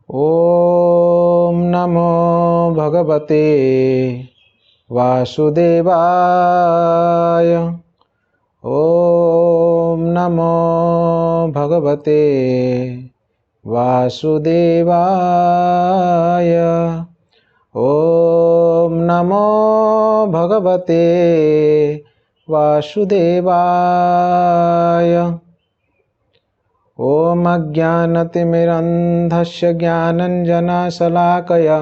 ॐ नमो भगवते वासुदेवाय। ॐ नमो भगवते वासुदेवाय। ॐ नमो भगवते वासुदेवाय। ॐ अज्ञानतिमिरन्धस्य ज्ञानञ्जनशलाकया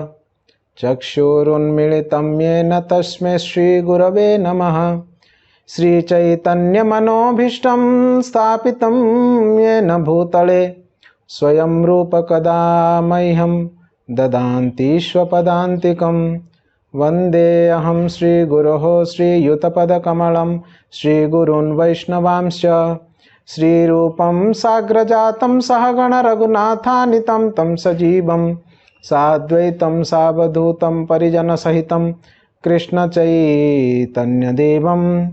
चक्षुरुन्मीलितं येन तस्मै श्रीगुरवे नमः। श्रीचैतन्यमनोभीष्टं स्थापितं येन भूतले स्वयं रूपकदा मह्यं ददान्ति स्वपदान्तिकं। वन्देऽहं श्रीगुरोः श्रीयुतपदकमलं श्रीगुरून् वैष्णवांश्च। श्रीरूपं साग्रजातं सहगण रघुनाथान्वितं तं सजीवं साद्वैतं सावधूतं परिजनसहितं कृष्णचैतन्यदेवं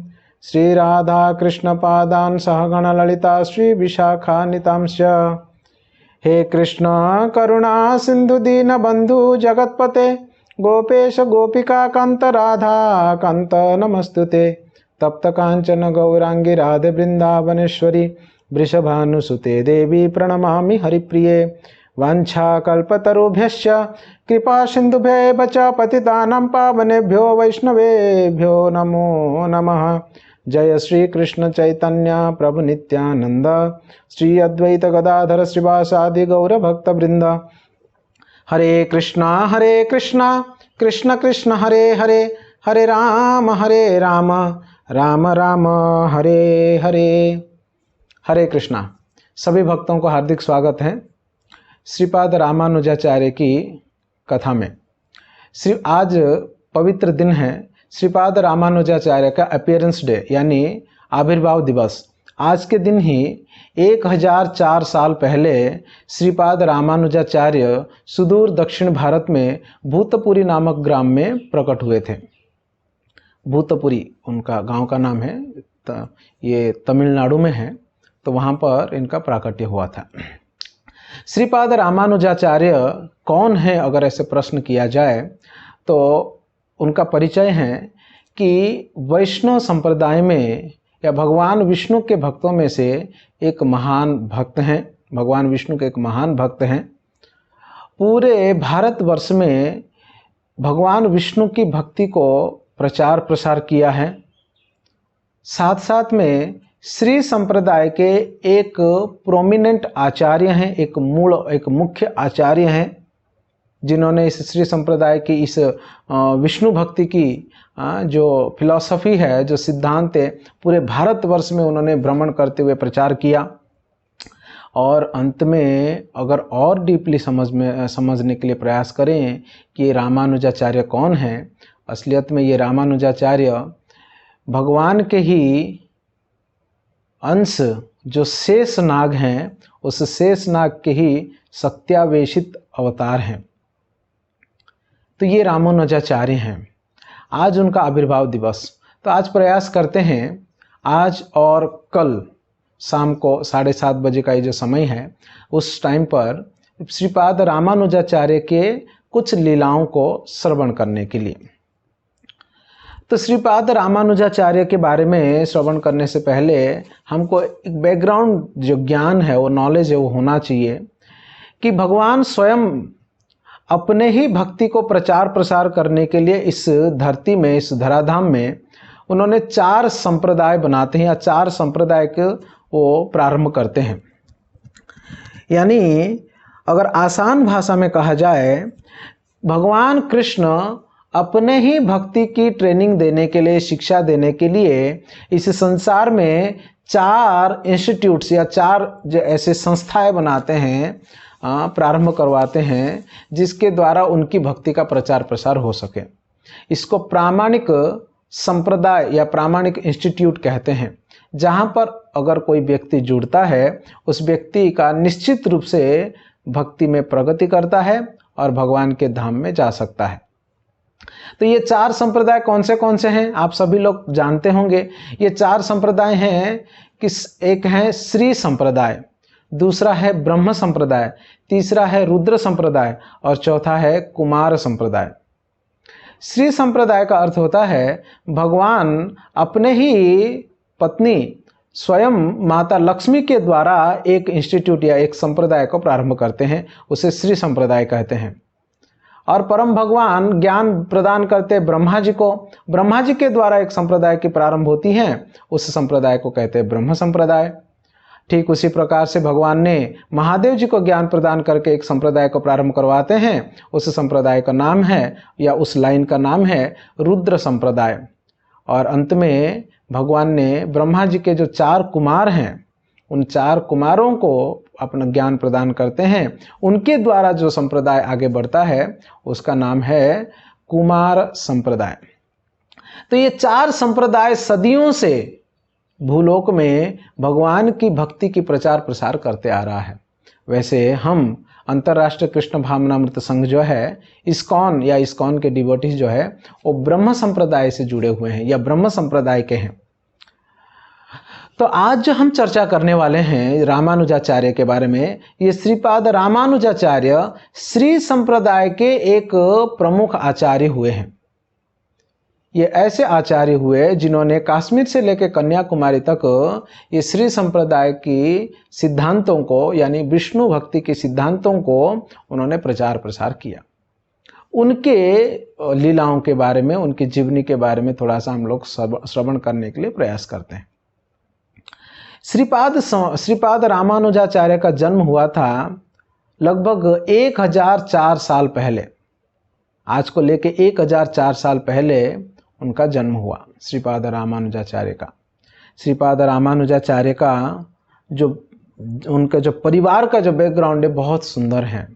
श्रीराधाकृष्णपादान् सहगण ललिता श्रीविशाखान्वितांश्च। हे कृष्ण करुणा सिंधु दीनबंधु जगत्पते गोपेश गोपिका कांत राधा कांत नमस्तुते। तप्त कांचन गौरांगी राधे वृंदावनेश्वरी वृषभानुसुते देवी प्रणमामि हरिप्रिये। वाञ्छाकल्पतरुभ्यश्च कृपा सिन्धुभ्येव च पतितानां पावनेभ्यो वैष्णवेभ्यो नमो नमः। जय श्री कृष्ण चैतन्य प्रभु नित्यानंद श्री अद्वैत गदाधर श्रीवासादि गौर भक्तवृंद। हरे कृष्णा कृष्ण कृष्ण हरे हरे, हरे राम राम राम हरे हरे। हरे कृष्णा। सभी भक्तों को हार्दिक स्वागत है श्रीपाद रामानुजाचार्य की कथा में। आज पवित्र दिन है श्रीपाद रामानुजाचार्य का अपीयरेंस डे यानी आविर्भाव दिवस। आज के दिन ही 1004 साल पहले श्रीपाद रामानुजाचार्य सुदूर दक्षिण भारत में भूतपुरी नामक ग्राम में प्रकट हुए थे। भूतपुरी उनका गांव का नाम है, ये तमिलनाडु में है, तो वहाँ पर इनका प्राकट्य हुआ था। श्रीपाद रामानुजाचार्य कौन है अगर ऐसे प्रश्न किया जाए तो उनका परिचय है कि वैष्णव संप्रदाय में या भगवान विष्णु के भक्तों में से एक महान भक्त हैं। भगवान विष्णु के एक महान भक्त हैं। पूरे भारतवर्ष में भगवान विष्णु की भक्ति को प्रचार प्रसार किया है। साथ साथ में श्री संप्रदाय के एक प्रोमिनेंट आचार्य हैं, एक मुख्य आचार्य हैं, जिन्होंने इस श्री संप्रदाय की इस विष्णु भक्ति की जो फिलॉसफी है, जो सिद्धांत है, पूरे भारतवर्ष में उन्होंने भ्रमण करते हुए प्रचार किया। और अंत में अगर और डीपली समझने के लिए प्रयास करें कि रामानुजाचार्य कौन है, असलियत में ये रामानुजाचार्य भगवान के ही अंश जो शेष नाग हैं, उस शेष नाग के ही सत्यावेशित अवतार हैं। तो ये रामानुजाचार्य हैं। आज उनका आविर्भाव दिवस। तो आज प्रयास करते हैं, आज और कल शाम को 7:30 बजे का ये जो समय है, उस टाइम पर श्रीपाद रामानुजाचार्य के कुछ लीलाओं को श्रवण करने के लिए। तो श्रीपाद रामानुजाचार्य के बारे में श्रवण करने से पहले हमको एक बैकग्राउंड जो ज्ञान है, वो नॉलेज है, वो होना चाहिए कि भगवान स्वयं अपने ही भक्ति को प्रचार प्रसार करने के लिए इस धरती में, इस धराधाम में उन्होंने 4 संप्रदाय बनाते हैं या 4 संप्रदाय को वो प्रारंभ करते हैं। यानी अगर आसान भाषा में कहा जाए, भगवान कृष्ण अपने ही भक्ति की ट्रेनिंग देने के लिए, शिक्षा देने के लिए इस संसार में 4 इंस्टीट्यूट्स या 4 जो ऐसे संस्थाएं बनाते हैं, प्रारंभ करवाते हैं, जिसके द्वारा उनकी भक्ति का प्रचार प्रसार हो सके। इसको प्रामाणिक संप्रदाय या प्रामाणिक इंस्टीट्यूट कहते हैं, जहाँ पर अगर कोई व्यक्ति जुड़ता है, उस व्यक्ति का निश्चित रूप से भक्ति में प्रगति करता है और भगवान के धाम में जा सकता है। तो ये 4 संप्रदाय कौन से हैं आप सभी लोग जानते होंगे। ये 4 संप्रदाय हैं कि एक है श्री संप्रदाय, दूसरा है ब्रह्म संप्रदाय, तीसरा है रुद्र संप्रदाय और चौथा है कुमार संप्रदाय। श्री संप्रदाय का अर्थ होता है भगवान अपने ही पत्नी स्वयं माता लक्ष्मी के द्वारा एक इंस्टीट्यूट या एक संप्रदाय को प्रारंभ करते हैं, उसे श्री संप्रदाय कहते हैं। और परम भगवान ज्ञान प्रदान करते ब्रह्मा जी को, ब्रह्मा जी के द्वारा एक संप्रदाय की प्रारंभ होती है, उस संप्रदाय को कहते हैं ब्रह्म संप्रदाय। ठीक उसी प्रकार से भगवान ने महादेव जी को ज्ञान प्रदान करके एक संप्रदाय को प्रारंभ करवाते हैं, उस संप्रदाय का नाम है या उस लाइन का नाम है रुद्र संप्रदाय। और अंत में भगवान ने ब्रह्मा जी के जो 4 कुमार हैं, उन 4 कुमारों को अपना ज्ञान प्रदान करते हैं, उनके द्वारा जो संप्रदाय आगे बढ़ता है उसका नाम है कुमार संप्रदाय। तो ये 4 संप्रदाय सदियों से भूलोक में भगवान की भक्ति की प्रचार प्रसार करते आ रहा है। वैसे हम अंतर्राष्ट्रीय कृष्ण भावनामृत संघ जो है, इस्कॉन या इस्कॉन के डिवोटीज जो है वो ब्रह्म संप्रदाय से जुड़े हुए हैं या ब्रह्म संप्रदाय के हैं। तो आज जो हम चर्चा करने वाले हैं रामानुजाचार्य के बारे में, ये श्रीपाद रामानुजाचार्य श्री संप्रदाय के एक प्रमुख आचार्य हुए हैं। ये ऐसे आचार्य हुए जिन्होंने कश्मीर से लेकर कन्याकुमारी तक ये श्री संप्रदाय की सिद्धांतों को यानी विष्णु भक्ति के सिद्धांतों को उन्होंने प्रचार प्रसार किया। उनके लीलाओं के बारे में, उनकी जीवनी के बारे में थोड़ा सा हम लोग श्रवण करने के लिए प्रयास करते हैं। श्रीपाद रामानुजाचार्य का जन्म हुआ था लगभग 1004 साल पहले। आज को लेके 1004 साल पहले उनका जन्म हुआ श्रीपाद रामानुजाचार्य का। श्रीपाद रामानुजाचार्य का जो उनका जो परिवार का जो बैकग्राउंड है बहुत सुंदर है।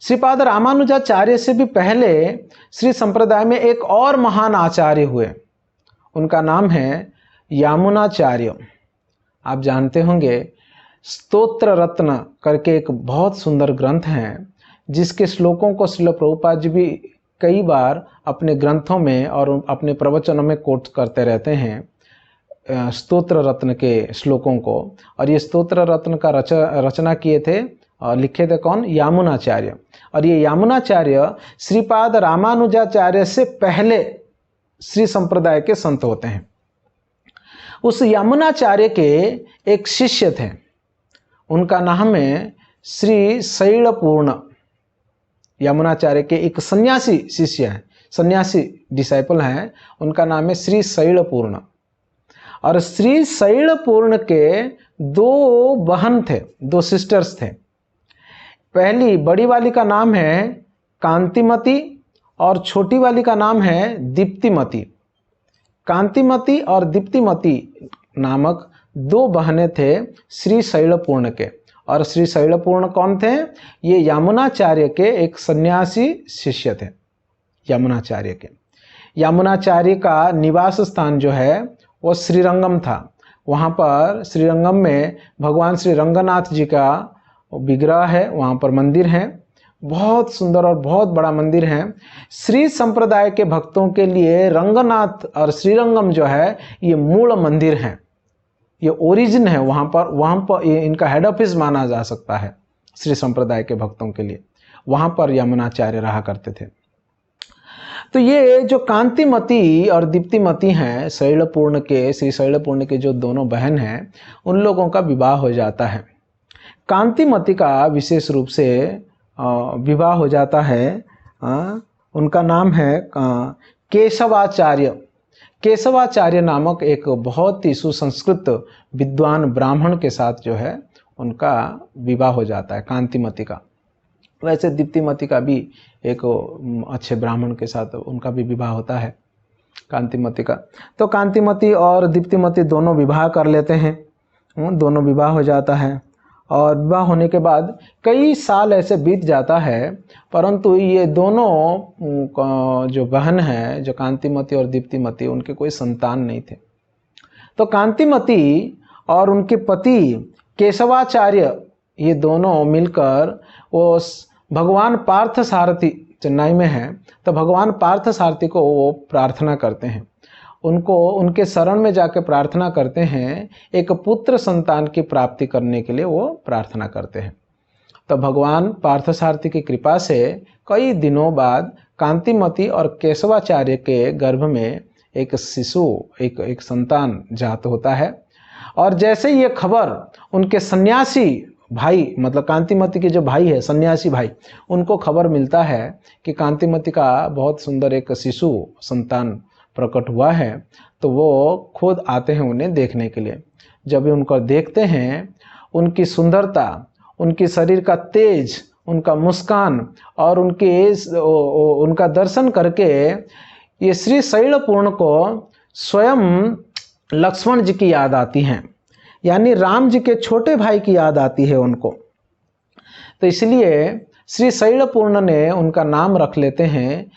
श्रीपाद रामानुजाचार्य से भी पहले श्री संप्रदाय में एक और महान आचार्य हुए, उनका नाम है यामुनाचार्य। आप जानते होंगे स्तोत्र रत्न करके एक बहुत सुंदर ग्रंथ है, जिसके श्लोकों को श्रील प्रभुपाद जी भी कई बार अपने ग्रंथों में और अपने प्रवचनों में कोट करते रहते हैं स्तोत्र रत्न के श्लोकों को। और ये स्तोत्र रत्न का रचना किए थे और लिखे थे कौन? यामुनाचार्य। और ये यामुनाचार्य श्रीपाद रामानुजाचार्य से पहले श्री संप्रदाय के संत होते हैं। उस यामुनाचार्य के एक शिष्य थे, उनका नाम है श्री शैलपूर्ण। यामुनाचार्य के एक सन्यासी शिष्य हैं, सन्यासी डिसाइपल हैं, उनका नाम है श्री शैलपूर्ण। और श्री शैलपूर्ण के 2 बहन थे, 2 सिस्टर्स थे। पहली बड़ी वाली का नाम है कांतिमती और छोटी वाली का नाम है दीप्तिमती। कांतिमती और दीप्तिमती नामक 2 बहनें थे श्री शैलपूर्ण के। और श्री शैलपूर्ण कौन थे? ये यामुनाचार्य के एक सन्यासी शिष्य थे यामुनाचार्य के। यामुनाचार्य का निवास स्थान जो है वो श्रीरंगम था। वहाँ पर श्रीरंगम में भगवान श्री रंगनाथ जी का विग्रह है, वहाँ पर मंदिर है, बहुत सुंदर और बहुत बड़ा मंदिर है। श्री संप्रदाय के भक्तों के लिए रंगनाथ और श्रीरंगम जो है ये मूल मंदिर है, ये ओरिजिन है। वहाँ पर इनका हेड ऑफिस माना जा सकता है श्री संप्रदाय के भक्तों के लिए। वहाँ पर यामुनाचार्य रहा करते थे। तो ये जो कांतिमती और दीप्तिमती हैं शैलपूर्ण के, श्री शैलपूर्ण के जो दोनों बहन हैं, उन लोगों का विवाह हो जाता है। कांतिमती का विशेष रूप से विवाह हो जाता है, उनका नाम है केशवाचार्य। केशवाचार्य नामक एक बहुत ही सुसंस्कृत विद्वान ब्राह्मण के साथ जो है उनका विवाह हो जाता है कांतिमती का। वैसे दीप्तिमती का भी एक अच्छे ब्राह्मण के साथ उनका भी विवाह होता है कांतिमती का। तो कांतिमती और दीप्तिमती दोनों विवाह कर लेते हैं, दोनों विवाह हो जाता है। और विवाह होने के बाद कई साल ऐसे बीत जाता है, परंतु ये दोनों जो बहन हैं, जो कांतिमती और दीप्तिमती, उनके कोई संतान नहीं थे। तो कांतिमती और उनके पति केशवाचार्य ये दोनों मिलकर वो भगवान पार्थ सारथी, चेन्नई में है, तो भगवान पार्थ सारथी को वो प्रार्थना करते हैं। उनको उनके शरण में जाके प्रार्थना करते हैं, एक पुत्र संतान की प्राप्ति करने के लिए वो प्रार्थना करते हैं। तो भगवान पार्थसारथी की कृपा से कई दिनों बाद कांतिमती और केशवाचार्य के गर्भ में एक शिशु, एक संतान जात होता है। और जैसे ये खबर उनके सन्यासी भाई, मतलब कांतिमती के जो भाई है, सन्यासी भाई, उनको खबर मिलता है कि कांतिमती का बहुत सुंदर एक शिशु संतान प्रकट हुआ है, तो वो खुद आते हैं उन्हें देखने के लिए। जब भी उनको देखते हैं, उनकी सुंदरता, उनकी शरीर का तेज, उनका मुस्कान और उनका दर्शन करके ये श्री शैलपूर्ण को स्वयं लक्ष्मण जी की याद आती हैं, यानी राम जी के छोटे भाई की याद आती है उनको। तो इसलिए श्री शैलपूर्ण ने उनका नाम रख लेते हैं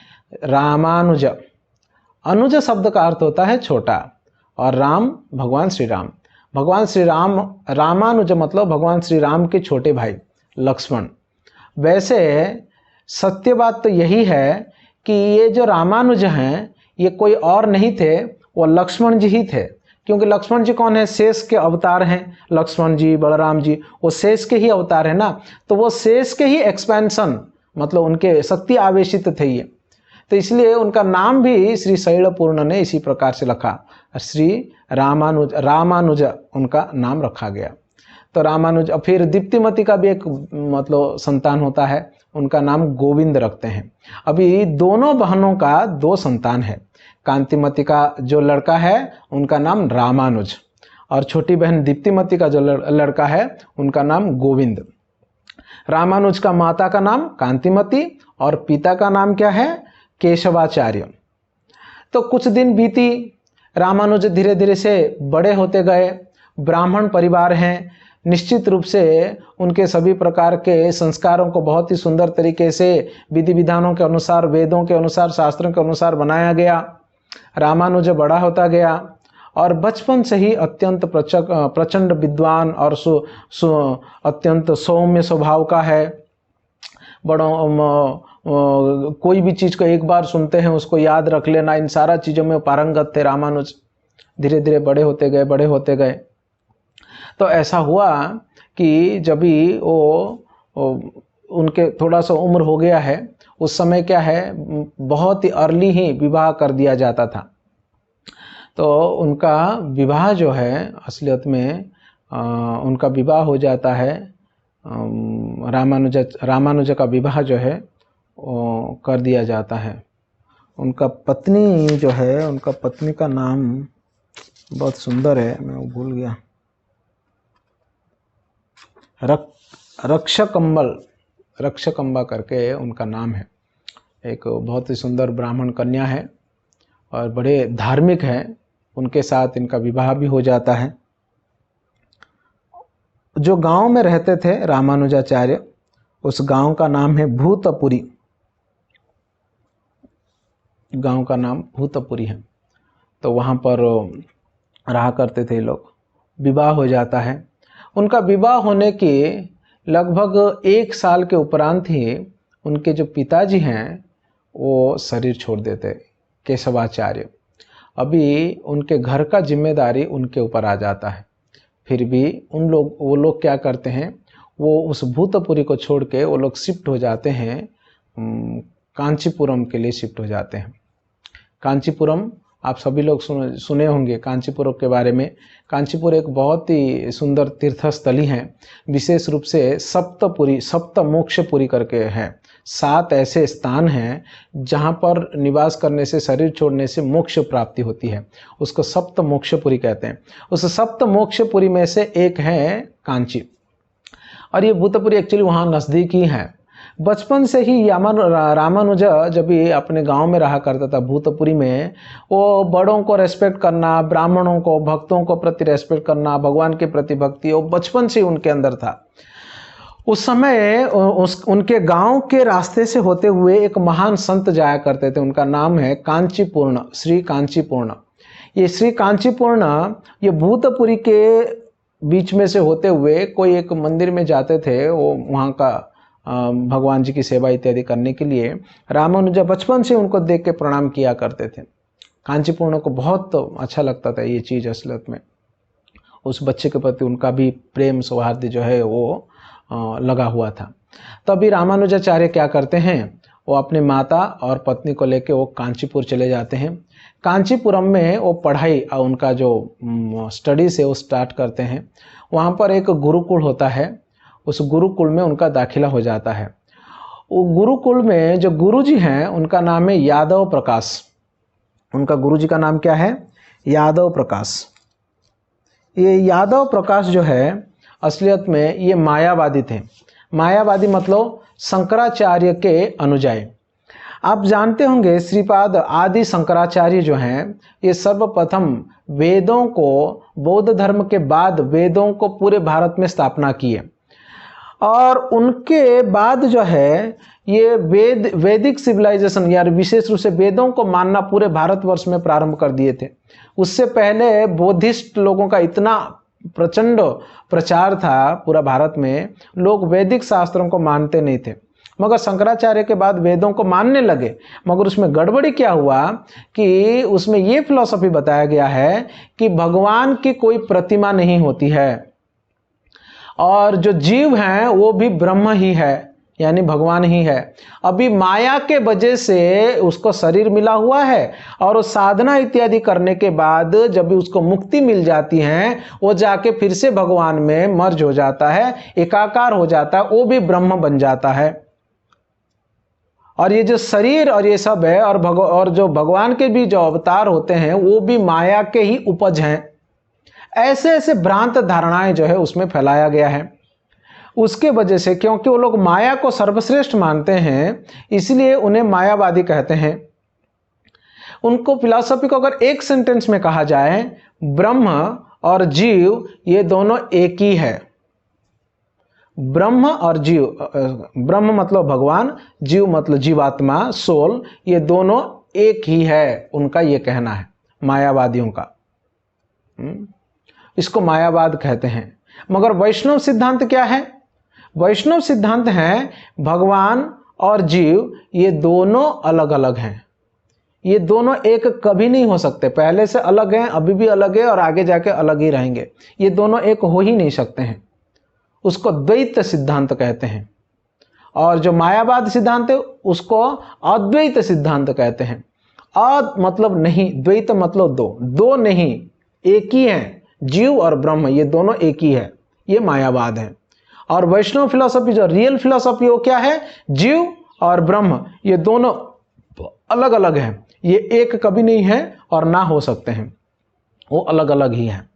रामानुज। अनुज शब्द का अर्थ होता है छोटा, और राम भगवान श्री राम। भगवान श्री राम, रामानुज मतलब भगवान श्री राम के छोटे भाई लक्ष्मण। वैसे सत्य बात तो यही है कि ये जो रामानुज हैं ये कोई और नहीं थे, वो लक्ष्मण जी ही थे। क्योंकि लक्ष्मण जी कौन है? शेष के अवतार हैं। लक्ष्मण जी, बलराम जी, वो शेष के ही अवतार है ना, तो वो शेष के ही एक्सपेंशन, मतलब उनके शक्ति आवेशित थे ये। तो इसलिए उनका नाम भी श्री शैलपूर्ण ने इसी प्रकार से रखा, श्री रामानुज। रामानुज उनका नाम रखा गया। तो रामानुज, फिर दीप्तिमती का भी एक मतलब संतान होता है, उनका नाम गोविंद रखते हैं। अभी दोनों बहनों का 2 संतान है। कांतिमती का जो लड़का है उनका नाम रामानुज, और छोटी बहन दीप्तिमती का जो लड़का है उनका नाम गोविंद। रामानुज का माता का नाम कांतिमती और पिता का नाम क्या है? केशवाचार्य। तो कुछ दिन बीती, रामानुज धीरे धीरे से बड़े होते गए। ब्राह्मण परिवार हैं, निश्चित रूप से उनके सभी प्रकार के संस्कारों को बहुत ही सुंदर तरीके से विधि विधानों के अनुसार, वेदों के अनुसार, शास्त्रों के अनुसार बनाया गया। रामानुज बड़ा होता गया और बचपन से ही अत्यंत प्रचंड विद्वान और अत्यंत सौम्य स्वभाव का है। कोई भी चीज़ को एक बार सुनते हैं उसको याद रख लेना, इन सारा चीज़ों में पारंगत थे रामानुज। धीरे धीरे बड़े होते गए। तो ऐसा हुआ कि जब भी उनके थोड़ा सा उम्र हो गया है, उस समय क्या है, बहुत ही अर्ली ही विवाह कर दिया जाता था। तो उनका विवाह जो है असलियत में उनका विवाह हो जाता है, रामानुज का विवाह जो है कर दिया जाता है। उनका पत्नी जो है, उनका पत्नी का नाम बहुत सुंदर है, मैं वो भूल गया, रक्षकंबा करके उनका नाम है। एक बहुत ही सुंदर ब्राह्मण कन्या है और बड़े धार्मिक हैं। उनके साथ इनका विवाह भी हो जाता है। जो गांव में रहते थे रामानुजाचार्य, उस गांव का नाम है भूतपुरी। गांव का नाम भूतपुरी है। तो वहाँ पर रहा करते थे लोग। विवाह हो जाता है। उनका विवाह होने के लगभग 1 साल के उपरांत ही उनके जो पिताजी हैं वो शरीर छोड़ देते, केशवाचार्य। अभी उनके घर का जिम्मेदारी उनके ऊपर आ जाता है। फिर भी वो लोग क्या करते हैं, वो उस भूतपुरी को छोड़ के वो लोग शिफ्ट हो जाते हैं, कांचीपुरम के लिए शिफ्ट हो जाते हैं। कांचीपुरम आप सभी लोग सुने होंगे कांचीपुरम के बारे में। कांचीपुर एक बहुत ही सुंदर तीर्थस्थली है। विशेष रूप से सप्तमोक्षपुरी करके है। 7 ऐसे स्थान हैं जहाँ पर निवास करने से, शरीर छोड़ने से मोक्ष प्राप्ति होती है। उसको सप्तमोक्षपुरी कहते हैं। उस सप्तमोक्षपुरी में से एक है कांची, और ये भूतपुरी एक्चुअली वहाँ नज़दीक ही है। बचपन से ही रामानुज जब भी अपने गांव में रहा करता था भूतपुरी में, वो बड़ों को रेस्पेक्ट करना, ब्राह्मणों को, भक्तों को प्रति रेस्पेक्ट करना, भगवान के प्रति भक्ति, वो बचपन से उनके अंदर था। उस समय उनके गांव के रास्ते से होते हुए एक महान संत जाया करते थे। उनका नाम है कांचीपूर्ण, श्री कांचीपूर्ण। ये श्री कांचीपूर्ण ये भूतपुरी के बीच में से होते हुए कोई एक मंदिर में जाते थे। वो वहाँ का भगवान जी की सेवा इत्यादि करने के लिए रामानुजा बचपन से उनको देख के प्रणाम किया करते थे। कांचीपुरम को बहुत अच्छा लगता था ये चीज़। असलियत में उस बच्चे के प्रति उनका भी प्रेम सौहार्द जो है वो लगा हुआ था। तभी रामानुजाचार्य क्या करते हैं, वो अपनी माता और पत्नी को लेके वो कांचीपुर चले जाते हैं। कांचीपुरम में वो पढ़ाई और उनका जो स्टडीज़ है वो स्टार्ट करते हैं। वहाँ पर एक गुरुकुल होता है, उस गुरुकुल में उनका दाखिला हो जाता है। वो गुरुकुल में जो गुरुजी हैं उनका नाम है यादव प्रकाश। उनका गुरुजी का नाम क्या है? यादव प्रकाश। ये यादव प्रकाश जो है असलियत में ये मायावादी थे। मायावादी मतलब शंकराचार्य के अनुयायी। आप जानते होंगे श्रीपाद आदि शंकराचार्य जो हैं ये सर्वप्रथम वेदों को, बौद्ध धर्म के बाद वेदों को पूरे भारत में स्थापना किए। और उनके बाद जो है ये वैदिक सिविलाइजेशन या विशेष रूप से वेदों को मानना पूरे भारतवर्ष में प्रारंभ कर दिए थे। उससे पहले बौद्धिस्ट लोगों का इतना प्रचंड प्रचार था पूरा भारत में, लोग वैदिक शास्त्रों को मानते नहीं थे। मगर शंकराचार्य के बाद वेदों को मानने लगे। मगर उसमें गड़बड़ी क्या हुआ कि उसमें ये फिलॉसफी बताया गया है कि भगवान की कोई प्रतिमा नहीं होती है और जो जीव हैं वो भी ब्रह्म ही है, यानी भगवान ही है। अभी माया के वजह से उसको शरीर मिला हुआ है और साधना इत्यादि करने के बाद जब भी उसको मुक्ति मिल जाती है वो जाके फिर से भगवान में मर्ज हो जाता है, एकाकार हो जाता है, वो भी ब्रह्म बन जाता है। और ये जो शरीर और ये सब है और जो भगवान के भी जो अवतार होते हैं वो भी माया के ही उपज हैं। ऐसे ऐसे भ्रांत धारणाएं जो है उसमें फैलाया गया है। उसके वजह से क्योंकि वो लोग माया को सर्वश्रेष्ठ मानते हैं इसलिए उन्हें मायावादी कहते हैं। उनको फिलॉसफी को अगर एक सेंटेंस में कहा जाए, ब्रह्म और जीव ये दोनों एक ही है। ब्रह्म और जीव, ब्रह्म मतलब भगवान, जीव मतलब जीवात्मा, सोल, ये दोनों एक ही है, उनका ये कहना है मायावादियों का। इसको मायावाद कहते हैं। मगर वैष्णव सिद्धांत क्या है? वैष्णव सिद्धांत है भगवान और जीव ये दोनों अलग अलग हैं। ये दोनों एक कभी नहीं हो सकते। पहले से अलग हैं, अभी भी अलग है और आगे जाके अलग ही रहेंगे। ये दोनों एक हो ही नहीं सकते हैं। उसको द्वैत सिद्धांत कहते हैं। और जो मायावाद सिद्धांत है उसको अद्वैत सिद्धांत कहते हैं। अद मतलब नहीं, द्वैत मतलब दो, दो नहीं, एक ही है। जीव और ब्रह्म ये दोनों एक ही है, ये मायावाद है। और वैष्णव फिलॉसफी जो रियल फिलॉसफी वो क्या है? जीव और ब्रह्म ये दोनों अलग अलग हैं, ये एक कभी नहीं है और ना हो सकते हैं, वो अलग अलग ही हैं।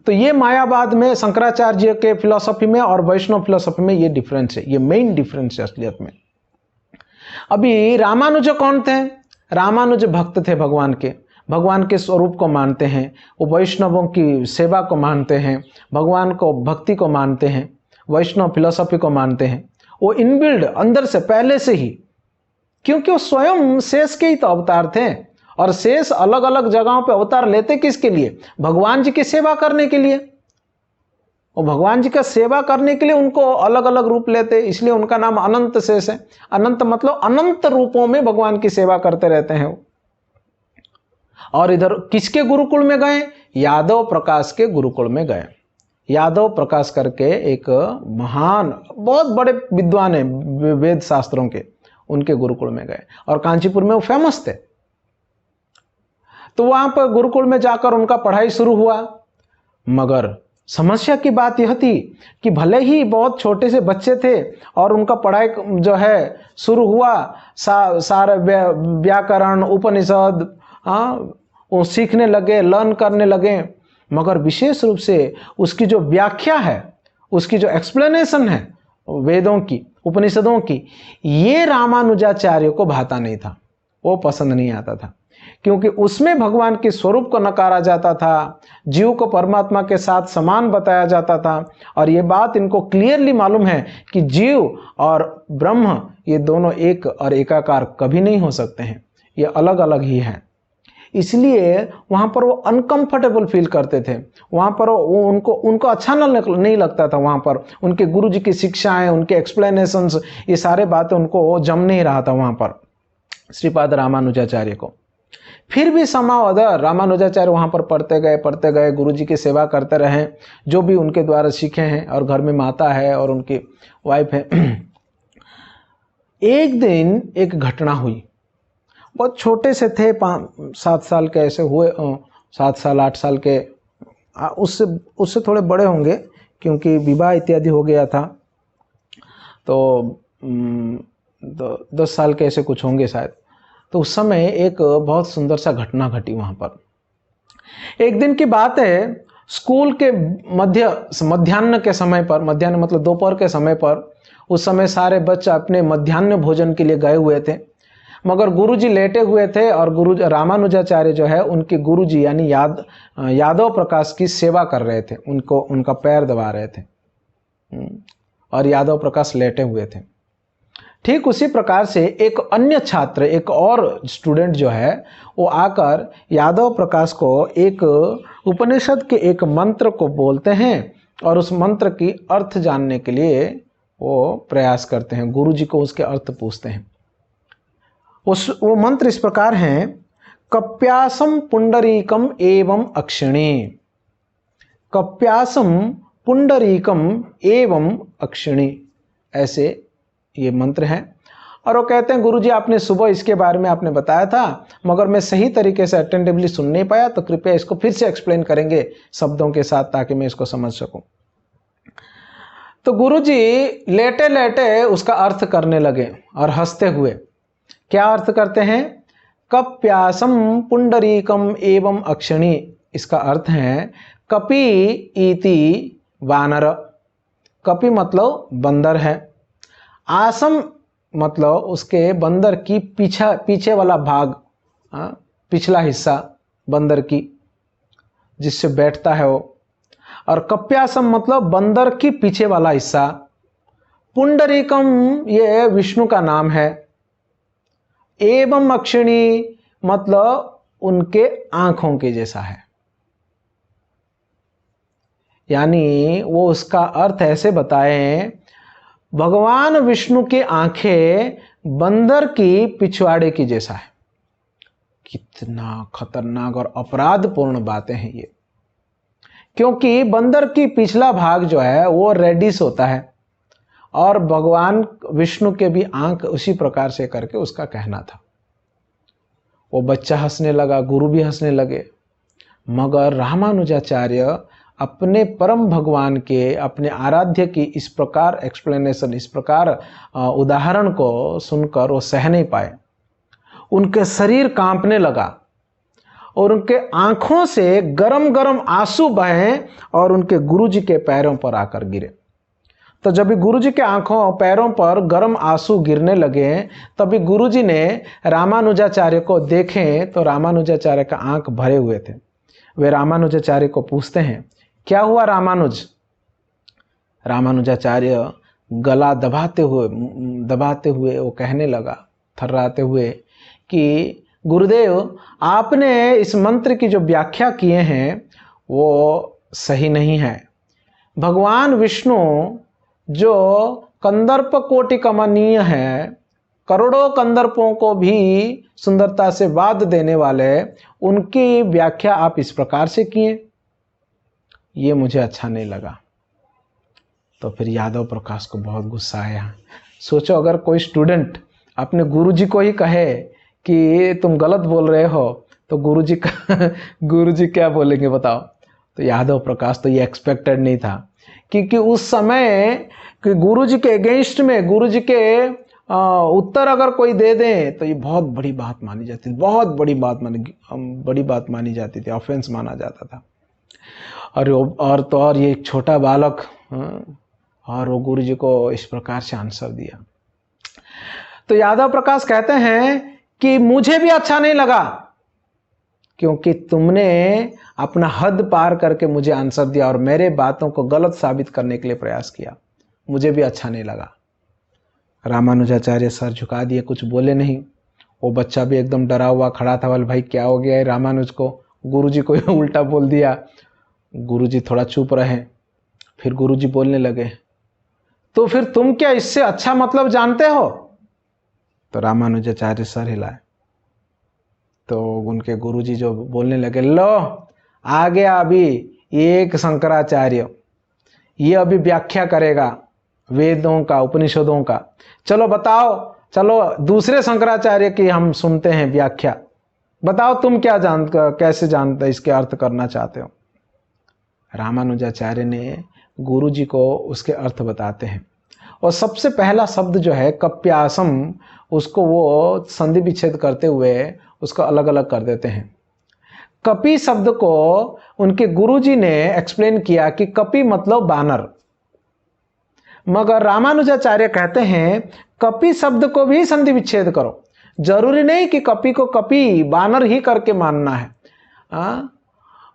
तो ये मायावाद में, शंकराचार्य के फिलॉसफी में और वैष्णव फिलॉसफी में ये डिफरेंस है, ये मेन डिफरेंस है असलियत में। अभी रामानुज कौन थे? रामानुज भक्त थे भगवान के, भगवान के स्वरूप को मानते हैं, वो वैष्णवों की सेवा को मानते हैं, भगवान को भक्ति को मानते हैं, वैष्णव फिलॉसफी को मानते हैं। वो इनबिल्ड अंदर से पहले से ही, क्योंकि वो स्वयं शेष के ही तो अवतार थे। और शेष अलग अलग जगहों पे अवतार लेते किसके लिए? भगवान जी की सेवा करने के लिए। और भगवान जी का सेवा करने के लिए उनको अलग अलग रूप लेते, इसलिए उनका नाम अनंत शेष है। अनंत मतलब अनंत रूपों में भगवान की सेवा करते रहते हैं वो। और इधर किसके गुरुकुल में गए? यादव प्रकाश के गुरुकुल में गए। यादव प्रकाश करके एक महान, बहुत बड़े विद्वान है वेद शास्त्रों के, उनके गुरुकुल में गए। और कांचीपुर में वो फेमस थे। तो वहां पर गुरुकुल में जाकर उनका पढ़ाई शुरू हुआ। मगर समस्या की बात यह थी कि भले ही बहुत छोटे से बच्चे थे और उनका पढ़ाई जो है शुरू हुआ, सारे व्याकरण, उपनिषद वो सीखने लगे, लर्न करने लगे। मगर विशेष रूप से उसकी जो व्याख्या है, उसकी जो एक्सप्लेनेशन है वेदों की, उपनिषदों की, ये रामानुजाचार्य को भाता नहीं था, वो पसंद नहीं आता था। क्योंकि उसमें भगवान के स्वरूप को नकारा जाता था, जीव को परमात्मा के साथ समान बताया जाता था। और ये बात इनको क्लियरली मालूम है कि जीव और ब्रह्म ये दोनों एक और एकाकार कभी नहीं हो सकते हैं, ये अलग अलग ही हैं। इसलिए वहाँ पर वो अनकंफर्टेबल फील करते थे। वहाँ पर वो उनको अच्छा नहीं लगता था। वहाँ पर उनके गुरुजी की शिक्षाएं, उनके एक्सप्लेनेशंस, ये सारे बातें उनको जम नहीं रहा था वहाँ पर श्रीपाद रामानुजाचार्य को। फिर भी समावदर रामानुजाचार्य वहाँ पर पढ़ते गए, गुरु जी की सेवा करते रहे, जो भी उनके द्वारा सीखे हैं, और घर में माता है और उनकी वाइफ है। एक दिन एक घटना हुई, बहुत छोटे से थे, 5-7 साल के ऐसे हुए, 7 साल 8 साल के, उससे थोड़े बड़े होंगे क्योंकि विवाह इत्यादि हो गया था, तो 10 साल के ऐसे कुछ होंगे शायद। तो उस समय एक बहुत सुंदर सा घटना घटी वहाँ पर। एक दिन की बात है, स्कूल के मध्याह्न के समय पर, मध्याह्न मतलब दोपहर के समय पर, उस समय सारे बच्चे अपने मध्याह्न भोजन के लिए गए हुए थे, मगर गुरुजी लेटे हुए थे और गुरु रामानुजाचार्य जो है उनके गुरुजी यानी यादव प्रकाश की सेवा कर रहे थे, उनका पैर दबा रहे थे, और यादव प्रकाश लेटे हुए थे। ठीक उसी प्रकार से एक अन्य छात्र, एक और स्टूडेंट जो है, वो आकर यादव प्रकाश को एक उपनिषद के एक मंत्र को बोलते हैं और उस मंत्र की अर्थ जानने के लिए वो प्रयास करते हैं, गुरुजी को उसके अर्थ पूछते हैं। वो मंत्र इस प्रकार हैं, कप्यासम पुंडरीकम एवं अक्षिणी, कप्यासम पुंडरीकम एवं अक्षिणी, ऐसे ये मंत्र है। और वो कहते हैं, गुरुजी आपने सुबह इसके बारे में आपने बताया था, मगर मैं सही तरीके से अटेंटिवली सुन नहीं पाया, तो कृपया इसको फिर से एक्सप्लेन करेंगे शब्दों के साथ, ताकि मैं इसको समझ सकूं। तो गुरुजी लेटे लेटे उसका अर्थ करने लगे और हंसते हुए। क्या अर्थ करते हैं? कप्यासम पुंडरीकम एवं अक्षिणी, इसका अर्थ है कपि इति वानर, कपि मतलब बंदर है, आसम मतलब उसके बंदर की पीछे वाला भाग, पिछला हिस्सा बंदर की जिससे बैठता है वो, और कप्यासम मतलब बंदर की पीछे वाला हिस्सा, पुंडरीकम ये विष्णु का नाम है, एवं अक्षिणी मतलब उनके आंखों के जैसा है। यानी वो उसका अर्थ ऐसे बताएं, भगवान विष्णु की आंखें बंदर की पिछवाड़े की जैसा है। कितना खतरनाक और अपराधपूर्ण बातें हैं ये, क्योंकि बंदर की पिछला भाग जो है वो रेडिश होता है, और भगवान विष्णु के भी आंख उसी प्रकार से करके उसका कहना था। वो बच्चा हंसने लगा, गुरु भी हंसने लगे, मगर रामानुजाचार्य अपने परम भगवान के, अपने आराध्य की इस प्रकार एक्सप्लेनेशन, इस प्रकार उदाहरण को सुनकर वो सह नहीं पाए। उनके शरीर कांपने लगा और उनके आंखों से गरम गरम आंसू बहे और उनके गुरुजी के पैरों पर आकर गिरे। तो जब भी गुरुजी के आंखों पैरों पर गरम आंसू गिरने लगे, तभी गुरुजी ने रामानुजाचार्य को देखें तो रामानुजाचार्य का आंख भरे हुए थे। वे रामानुजाचार्य को पूछते हैं, क्या हुआ रामानुज? रामानुजाचार्य गला दबाते हुए वो कहने लगा, थर्राते हुए, कि गुरुदेव आपने इस मंत्र की जो व्याख्या किए हैं वो सही नहीं है। भगवान विष्णु जो कंदर्प कोटि कमनीय है, करोड़ों कंदर्पों को भी सुंदरता से वाद देने वाले, उनकी व्याख्या आप इस प्रकार से किए, ये मुझे अच्छा नहीं लगा। तो फिर यादव प्रकाश को बहुत गुस्सा आया। सोचो अगर कोई स्टूडेंट अपने गुरुजी को ही कहे कि तुम गलत बोल रहे हो, तो गुरुजी क्या बोलेंगे बताओ। तो यादव प्रकाश तो ये एक्सपेक्टेड नहीं था, क्योंकि उस समय कि गुरुजी के अगेंस्ट में, गुरुजी के उत्तर अगर कोई दे दें तो ये बहुत बड़ी बात मानी जाती थी, बहुत बड़ी बात मानी जाती थी, ऑफेंस माना जाता था। और ये एक छोटा बालक, और वो गुरुजी को इस प्रकार से आंसर दिया। तो यादव प्रकाश कहते हैं कि मुझे भी अच्छा नहीं लगा, क्योंकि तुमने अपना हद पार करके मुझे आंसर दिया और मेरे बातों को गलत साबित करने के लिए प्रयास किया, मुझे भी अच्छा नहीं लगा। रामानुजाचार्य सर झुका दिए, कुछ बोले नहीं। वो बच्चा भी एकदम डरा हुआ खड़ा था, बोले भाई क्या हो गया है रामानुज को, गुरुजी को उल्टा बोल दिया। गुरुजी थोड़ा चुप रहे, फिर गुरुजी बोलने लगे, तो फिर तुम क्या इससे अच्छा मतलब जानते हो? तो रामानुजाचार्य सर हिलाए। तो उनके गुरुजी जो बोलने लगे, लो आ गया अभी एक शंकराचार्य, ये अभी व्याख्या करेगा वेदों का, उपनिषदों का। चलो बताओ, चलो दूसरे शंकराचार्य की हम सुनते हैं व्याख्या। बताओ तुम क्या कैसे जानते, इसके अर्थ करना चाहते हो। रामानुजाचार्य ने गुरु जी को उसके अर्थ बताते हैं। और सबसे पहला शब्द जो है कप्यासम, उसको वो संधि विच्छेद करते हुए उसको अलग अलग कर देते हैं। कपि शब्द को उनके गुरुजी ने एक्सप्लेन किया कि कपि मतलब बानर, मगर रामानुजाचार्य कहते हैं कपि शब्द को भी संधि विच्छेद करो। जरूरी नहीं कि कपि को कपि बानर ही करके मानना है।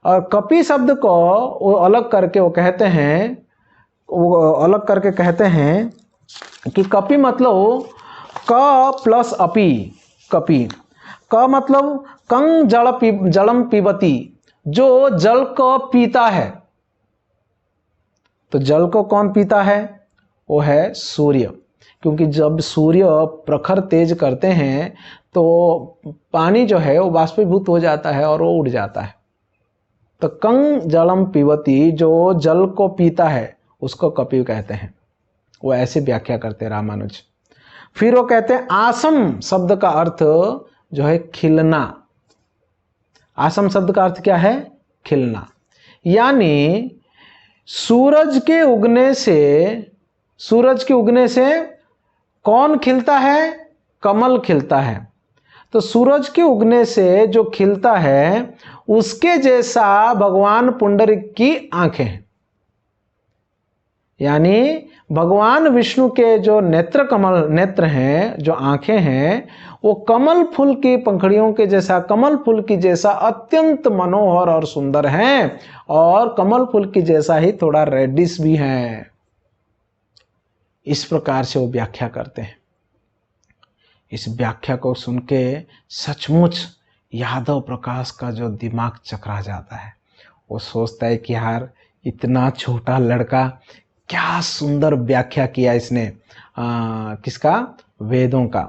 और कपि शब्द को वो अलग करके वो कहते हैं, वो अलग करके कहते हैं कि कपि मतलब क प्लस अपि। कपि क मतलब कंग जलम पीबती, जो जल को पीता है। तो जल को कौन पीता है? वो है सूर्य, क्योंकि जब सूर्य प्रखर तेज करते हैं तो पानी जो है वो बाष्पीभूत हो जाता है और वो उड़ जाता है। तो कंग जलम पीबती, जो जल को पीता है उसको कपि कहते हैं। वो ऐसे व्याख्या करते हैं रामानुज। फिर वो कहते हैं आसम शब्द का अर्थ जो है खिलना। आसम शब्द का अर्थ क्या है? खिलना। यानी सूरज के उगने से कौन खिलता है? कमल खिलता है। तो सूरज के उगने से जो खिलता है उसके जैसा भगवान पुंडरीक की आंखें हैं। यानी भगवान विष्णु के जो नेत्र हैं, जो आंखें हैं, वो कमल फूल की पंखड़ियों के जैसा, कमल फूल की जैसा अत्यंत मनोहर और सुंदर हैं, और कमल फूल की जैसा ही थोड़ा रेडिश भी है। इस प्रकार से वो व्याख्या करते हैं। इस व्याख्या को सुन के सचमुच यादव प्रकाश का जो दिमाग चकरा जाता है। वो सोचता है कि यार इतना छोटा लड़का, क्या सुंदर व्याख्या किया इसने किसका? वेदों का।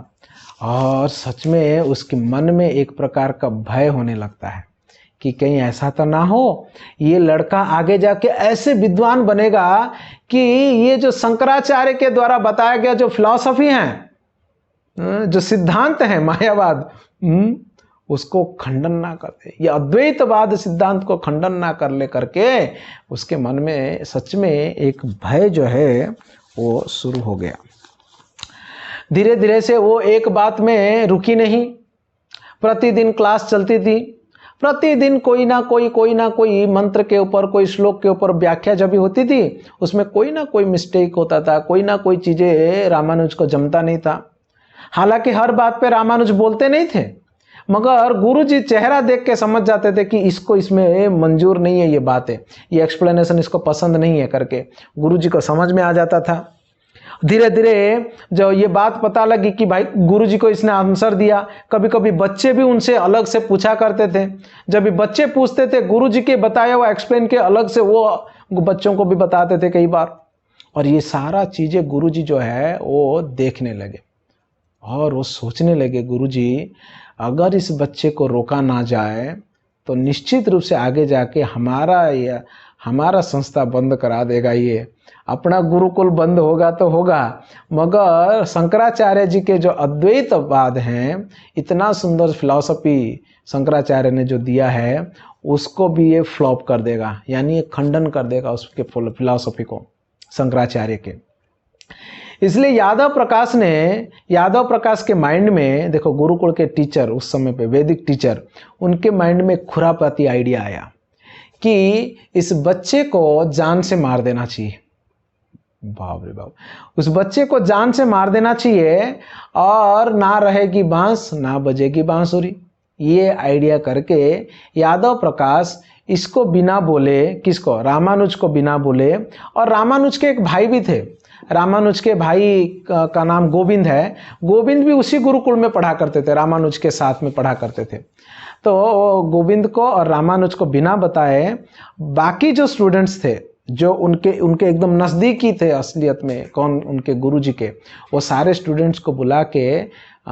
और सच में उसके मन में एक प्रकार का भय होने लगता है कि कहीं ऐसा तो ना हो ये लड़का आगे जाके ऐसे विद्वान बनेगा कि ये जो शंकराचार्य के द्वारा बताया गया जो फिलॉसफी है, जो सिद्धांत है मायावाद, उसको खंडन ना कर दे, ये अद्वैतवाद सिद्धांत को खंडन ना कर ले करके उसके मन में सच में एक भय जो है वो शुरू हो गया। धीरे धीरे से वो एक बात में रुकी नहीं। प्रतिदिन क्लास चलती थी, प्रतिदिन कोई ना कोई मंत्र के ऊपर, कोई श्लोक के ऊपर व्याख्या जब भी होती थी उसमें कोई ना कोई मिस्टेक होता था, कोई ना कोई चीजें रामानुज को जमता नहीं था। हालांकि हर बात पे रामानुज बोलते नहीं थे, मगर गुरुजी चेहरा देख के समझ जाते थे कि इसको इसमें मंजूर नहीं है, ये बात है, ये एक्सप्लेनेशन इसको पसंद नहीं है करके गुरुजी को समझ में आ जाता था। धीरे धीरे जो ये बात पता लगी कि भाई गुरुजी को इसने आंसर दिया, कभी कभी बच्चे भी उनसे अलग से पूछा करते थे। जब भी बच्चे पूछते थे गुरुजी के बताया हुआ एक्सप्लेन के अलग से वो बच्चों को भी बताते थे कई बार। और ये सारा चीजें गुरुजी जो है वो देखने लगे और वो सोचने लगे, गुरुजी अगर इस बच्चे को रोका ना जाए तो निश्चित रूप से आगे जाके हमारा संस्था बंद करा देगा, ये अपना गुरुकुल बंद होगा तो होगा, मगर शंकराचार्य जी के जो अद्वैतवाद हैं, इतना सुंदर फिलॉसफी शंकराचार्य ने जो दिया है उसको भी ये फ्लॉप कर देगा, यानी ये खंडन कर देगा उसके फिलॉसफी को शंकराचार्य के। इसलिए यादव प्रकाश के माइंड में, देखो गुरुकुल के टीचर उस समय पे, वैदिक टीचर, उनके माइंड में खुरापाती आइडिया आया कि इस बच्चे को जान से मार देना चाहिए। बाप रे बाप, उस बच्चे को जान से मार देना चाहिए और ना रहेगी बांस ना बजेगी बांसुरी। ये आइडिया करके यादव प्रकाश इसको बिना बोले, किसको? रामानुज को बिना बोले। और रामानुज के एक भाई भी थे, रामानुज के भाई का नाम गोविंद है। गोविंद भी उसी गुरुकुल में पढ़ा करते थे, रामानुज के साथ में पढ़ा करते थे। तो गोविंद को और रामानुज को बिना बताए बाकी जो स्टूडेंट्स थे, जो उनके एकदम नज़दीकी थे असलियत में, कौन? उनके गुरुजी के, वो सारे स्टूडेंट्स को बुला के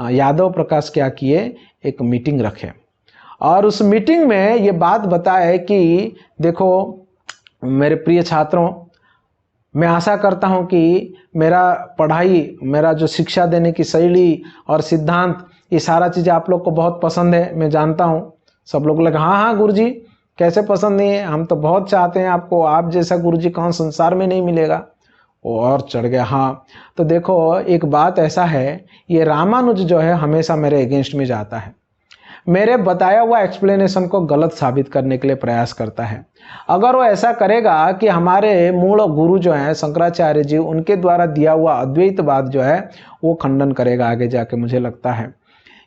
यादव प्रकाश क्या किए, एक मीटिंग रखे और उस मीटिंग में ये बात बताए कि देखो मेरे प्रिय छात्रों, मैं आशा करता हूं कि मेरा पढ़ाई, मेरा जो शिक्षा देने की शैली और सिद्धांत, ये सारा चीज़ आप लोग को बहुत पसंद है। मैं जानता हूं सब लोग लगे हाँ हाँ गुरुजी, कैसे पसंद नहीं है, हम तो बहुत चाहते हैं आपको, आप जैसा गुरुजी कौन संसार में नहीं मिलेगा। वो और चढ़ गया। हाँ तो देखो एक बात ऐसा है, ये रामानुज जो है हमेशा मेरे अगेंस्ट में जाता है, मेरे बताया हुआ एक्सप्लेनेशन को गलत साबित करने के लिए प्रयास करता है। अगर वो ऐसा करेगा कि हमारे मूल गुरु जो हैं शंकराचार्य जी, उनके द्वारा दिया हुआ अद्वैतवाद जो है वो खंडन करेगा आगे जाके, मुझे लगता है।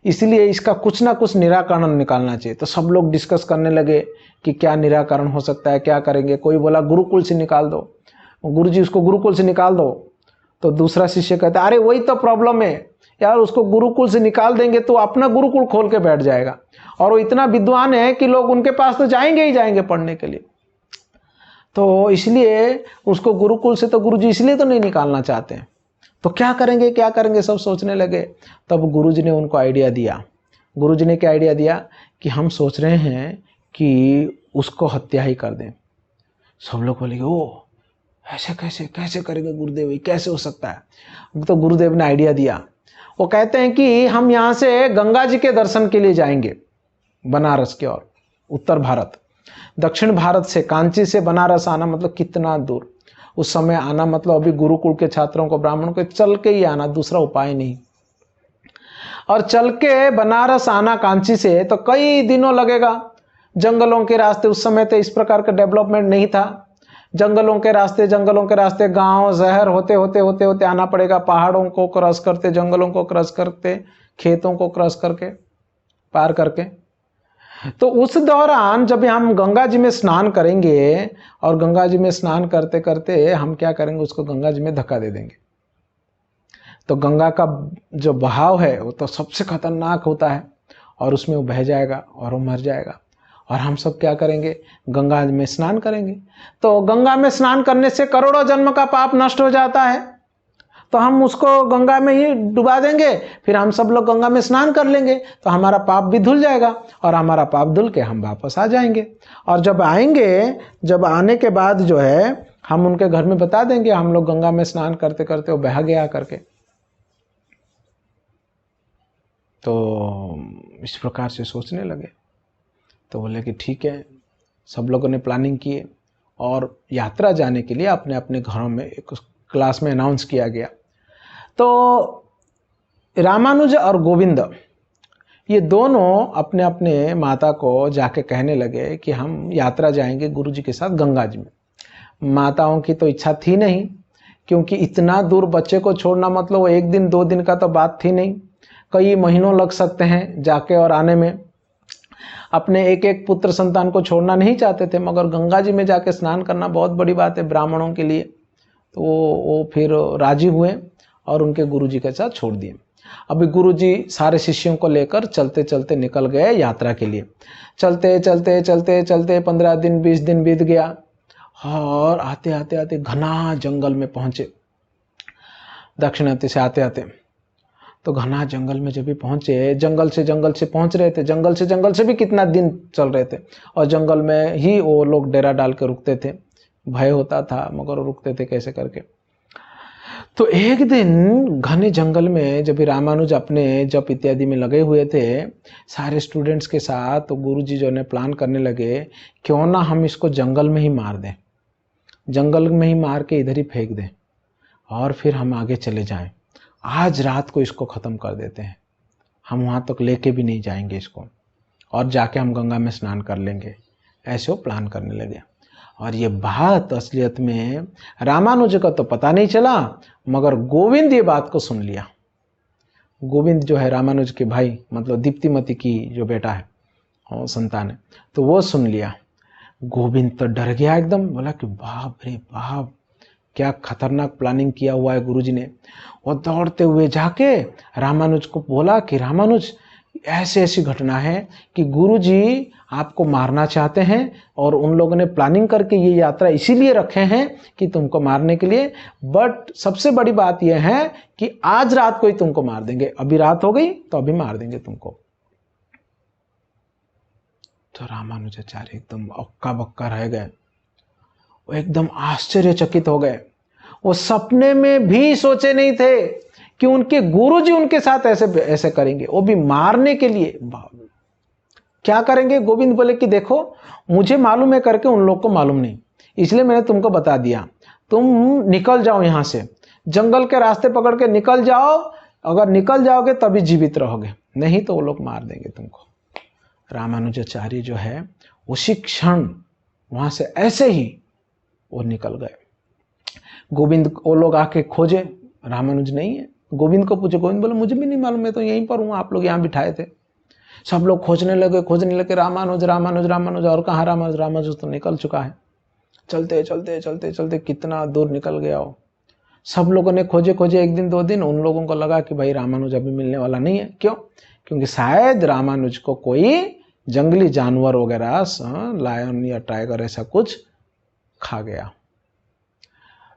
इसलिए इसका कुछ ना कुछ निराकरण निकालना चाहिए। तो सब लोग डिस्कस करने लगे कि क्या निराकरण हो सकता है, क्या करेंगे। कोई बोला गुरुकुल से निकाल दो, गुरुजी उसको गुरुकुल से निकाल दो। तो दूसरा शिष्य कहता है अरे वही तो प्रॉब्लम है यार, उसको गुरुकुल से निकाल देंगे तो अपना गुरुकुल खोल के बैठ जाएगा, और वो इतना विद्वान है कि लोग उनके पास तो जाएंगे ही जाएंगे पढ़ने के लिए। तो इसलिए उसको गुरुकुल से तो गुरुजी इसलिए तो नहीं निकालना चाहते हैं। तो क्या करेंगे क्या करेंगे, सब सोचने लगे। तब गुरुजी ने उनको आइडिया दिया। गुरुजी ने क्या आइडिया दिया कि हम सोच रहे हैं कि उसको हत्या ही कर दें। सब लोग बोले ओ ऐसे कैसे कैसे करेंगे गुरुदेव, ये कैसे हो सकता है। तो गुरुदेव ने आइडिया दिया। वो कहते हैं कि हम यहाँ से गंगा जी के दर्शन के लिए जाएंगे बनारस की ओर, उत्तर भारत। दक्षिण भारत से कांची से बनारस आना मतलब कितना दूर, उस समय आना मतलब अभी गुरुकुल के छात्रों को, ब्राह्मणों को चल के ही आना, दूसरा उपाय नहीं। और चल के बनारस आना कांची से तो कई दिनों लगेगा, जंगलों के रास्ते, उस समय तो इस प्रकार का डेवलपमेंट नहीं था। जंगलों के रास्ते गांव शहर होते होते होते होते आना पड़ेगा, पहाड़ों को क्रॉस करते, जंगलों को क्रॉस करते, खेतों को क्रॉस करके, पार करके। तो उस दौरान जब हम गंगा जी में स्नान करेंगे, और गंगा जी में स्नान करते करते हम क्या करेंगे, उसको गंगा जी में धक्का दे देंगे। तो गंगा का जो बहाव है वो तो सबसे खतरनाक होता है, और उसमें वो बह जाएगा और वो मर जाएगा। और हम सब क्या करेंगे, गंगा में स्नान करेंगे। तो गंगा में स्नान करने से करोड़ों जन्म का पाप नष्ट हो जाता है। तो हम उसको गंगा में ही डुबा देंगे, फिर हम सब लोग गंगा में स्नान कर लेंगे, तो हमारा पाप भी धुल जाएगा, और हमारा पाप धुल के हम वापस आ जाएंगे। और जब आएंगे, जब आने के बाद जो है हम उनके घर में बता देंगे हम लोग गंगा में स्नान करते करते वो बह गया करके। तो इस प्रकार से सोचने लगे। तो बोले कि ठीक है। सब लोगों ने प्लानिंग किए, और यात्रा जाने के लिए अपने अपने घरों में एक क्लास में अनाउंस किया गया। तो रामानुज और गोविंद ये दोनों अपने अपने माता को जाके कहने लगे कि हम यात्रा जाएंगे गुरुजी के साथ गंगा जी में। माताओं की तो इच्छा थी नहीं, क्योंकि इतना दूर बच्चे को छोड़ना मतलब एक दिन दो दिन का तो बात थी नहीं, कई महीनों लग सकते हैं जाके और आने में। अपने एक एक पुत्र संतान को छोड़ना नहीं चाहते थे, मगर गंगा जी में जाके स्नान करना बहुत बड़ी बात है ब्राह्मणों के लिए। तो वो फिर राजी हुए और उनके गुरुजी के साथ छोड़ दिए। अभी गुरुजी सारे शिष्यों को लेकर चलते चलते निकल गए यात्रा के लिए। चलते चलते चलते चलते 15 दिन 20 दिन बीत गया, और आते आते आते घना जंगल में पहुंचे। दक्षिणात्य से आते आते तो घना जंगल में जब भी पहुंचे, जंगल से पहुंच रहे थे, जंगल से भी कितना दिन चल रहे थे, और जंगल में ही वो लोग डेरा डाल के रुकते थे। भय होता था मगर रुकते थे कैसे करके। तो एक दिन घने जंगल में जब भी रामानुज अपने जप इत्यादि में लगे हुए थे सारे स्टूडेंट्स के साथ, तो गुरुजी जो ने प्लान करने लगे क्यों ना हम इसको जंगल में ही मार दें, जंगल में ही मार के इधर ही फेंक दें, और फिर हम आगे चले जाएं। आज रात को इसको ख़त्म कर देते हैं, हम वहाँ तक लेके भी नहीं जाएंगे इसको, और जाके हम गंगा में स्नान कर लेंगे। ऐसे वो प्लान करने लगे। और ये बात असलियत में रामानुज का तो पता नहीं चला, मगर गोविंद ये बात को सुन लिया। गोविंद जो है रामानुज के भाई, मतलब दीप्तिमती की जो बेटा है और संतान है, तो वो सुन लिया। गोविंद तो डर गया एकदम, बोला कि बाप रे बाप, क्या खतरनाक प्लानिंग किया हुआ है गुरुजी ने। वो दौड़ते हुए जाके रामानुज को बोला कि रामानुज ऐसी ऐसी घटना है कि गुरुजी आपको मारना चाहते हैं, और उन लोगों ने प्लानिंग करके ये यात्रा इसीलिए रखे हैं कि तुमको मारने के लिए। बट सबसे बड़ी बात यह है कि आज रात को ही तुमको मार देंगे, अभी रात हो गई तो अभी मार देंगे तुमको। तो रामानुजाचार्य एकदम अक्का बक्का रह गए, वो एकदम आश्चर्यचकित हो गए। वो सपने में भी सोचे नहीं थे कि उनके गुरुजी उनके साथ ऐसे ऐसे करेंगे, वो भी मारने के लिए। क्या करेंगे? गोविंद बोले कि देखो मुझे मालूम है करके उन लोग को मालूम नहीं, इसलिए मैंने तुमको बता दिया, तुम निकल जाओ यहां से, जंगल के रास्ते पकड़ के निकल जाओ, अगर निकल जाओगे तभी जीवित रहोगे, नहीं तो वो लोग मार देंगे तुमको। रामानुजाचार्य जो है उसी क्षण वहां से ऐसे ही वो निकल गए। गोविंद वो लोग आके खोजे, रामानुज नहीं है। गोविंद को पूछे, गोविंद बोले मुझे भी नहीं मालूम, मैं तो यहीं पर हूँ, आप लोग यहाँ बिठाए थे। सब लोग खोजने लगे रामानुज रामानुज रामानुज, और कहाँ रामानुज? रामानुज तो निकल चुका है। चलते चलते चलते चलते कितना दूर निकल गया हो। सब लोगों ने खोजे खोजे, एक दिन 2 दिन, उन लोगों को लगा कि भाई रामानुज अभी मिलने वाला नहीं है। क्यों? क्योंकि शायद रामानुज को कोई जंगली जानवर वगैरह, लायन या टाइगर ऐसा कुछ खा गया।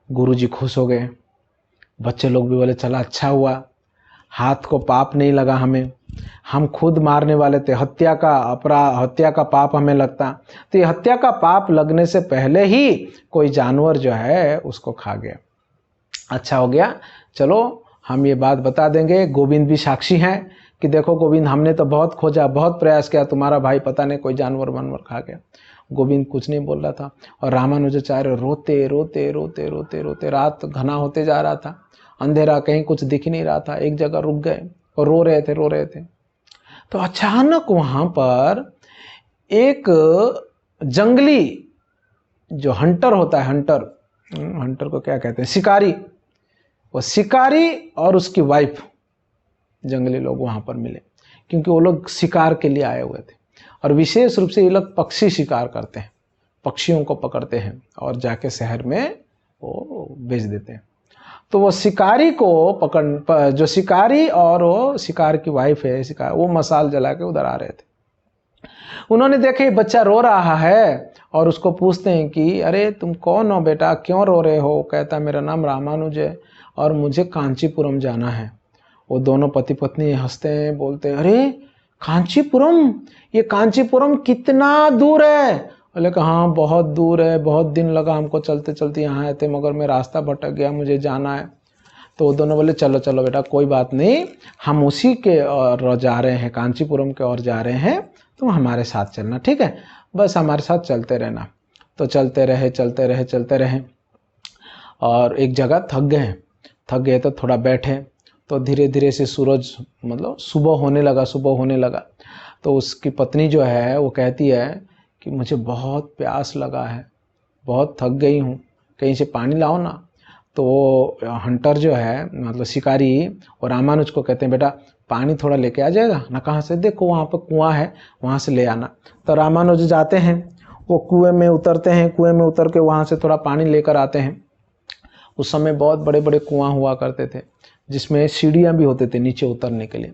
गुरुजी खुश हो गए, बच्चे लोग भी बोले चला अच्छा हुआ, हाथ को पाप नहीं लगा हमें, हम खुद मारने वाले थे, हत्या का पाप हमें लगता, तो ये हत्या का पाप लगने से पहले ही कोई जानवर जो है उसको खा गया। अच्छा हो गया, चलो हम ये बात बता देंगे, गोविंद भी साक्षी हैं कि देखो गोविंद, हमने तो बहुत खोजा, बहुत प्रयास किया, तुम्हारा भाई पता नहीं कोई जानवर वानवर खा गया। गोविंद कुछ नहीं बोल रहा था, और रामानुजाचार्य रोते रोते रोते रोते रोते, रात घना होते जा रहा था, अंधेरा, कहीं कुछ दिख नहीं रहा था, एक जगह रुक गए और रो रहे थे। तो अचानक वहां पर एक जंगली जो हंटर होता है, हंटर को क्या कहते हैं, शिकारी, वो शिकारी और उसकी वाइफ, जंगली लोग वहां पर मिले, क्योंकि वो लोग शिकार के लिए आए हुए थे। और विशेष रूप से ये लोग पक्षी शिकार करते हैं, पक्षियों को पकड़ते हैं और जाके शहर में वो बेच देते हैं। तो वो शिकारी को जो शिकारी और वो शिकार की वाइफ है, शिकार, वो मसाल जला के उधर आ रहे थे। उन्होंने देखे बच्चा रो रहा है और उसको पूछते हैं कि अरे तुम कौन हो बेटा, क्यों रो रहे हो? कहता मेरा नाम रामानुज है और मुझे कांचीपुरम जाना है। वो दोनों पति पत्नी हंसते हैं, बोलते हैं अरे कांचीपुरम, ये कांचीपुरम कितना दूर है? बोले कि हाँ बहुत दूर है, बहुत दिन लगा हमको चलते चलते यहाँ आए थे, मगर मैं रास्ता भटक गया, मुझे जाना है। तो वो दोनों बोले चलो चलो बेटा कोई बात नहीं, हम उसी के और जा रहे हैं, कांचीपुरम के और जा रहे हैं, तुम हमारे साथ चलना, ठीक है, बस हमारे साथ चलते रहना। तो चलते रहे और एक जगह थक गए तो थोड़ा बैठे, तो धीरे धीरे से सूरज, मतलब सुबह होने लगा। तो उसकी पत्नी जो है वो कहती है कि मुझे बहुत प्यास लगा है, बहुत थक गई हूँ, कहीं से पानी लाओ ना। तो वो हंटर जो है, मतलब शिकारी, और रामानुज को कहते हैं बेटा पानी थोड़ा लेके आ जाएगा ना? कहाँ से? देखो वहाँ पर कुआं है, वहाँ से ले आना। तो रामानुज जाते हैं, वो कुएं में उतरते हैं, कुएं में उतर के वहाँ से थोड़ा पानी लेकर आते हैं। उस समय बहुत बड़े बड़े कुआं हुआ करते थे, जिसमें सीढ़ियाँ भी होते थे नीचे उतरने के लिए।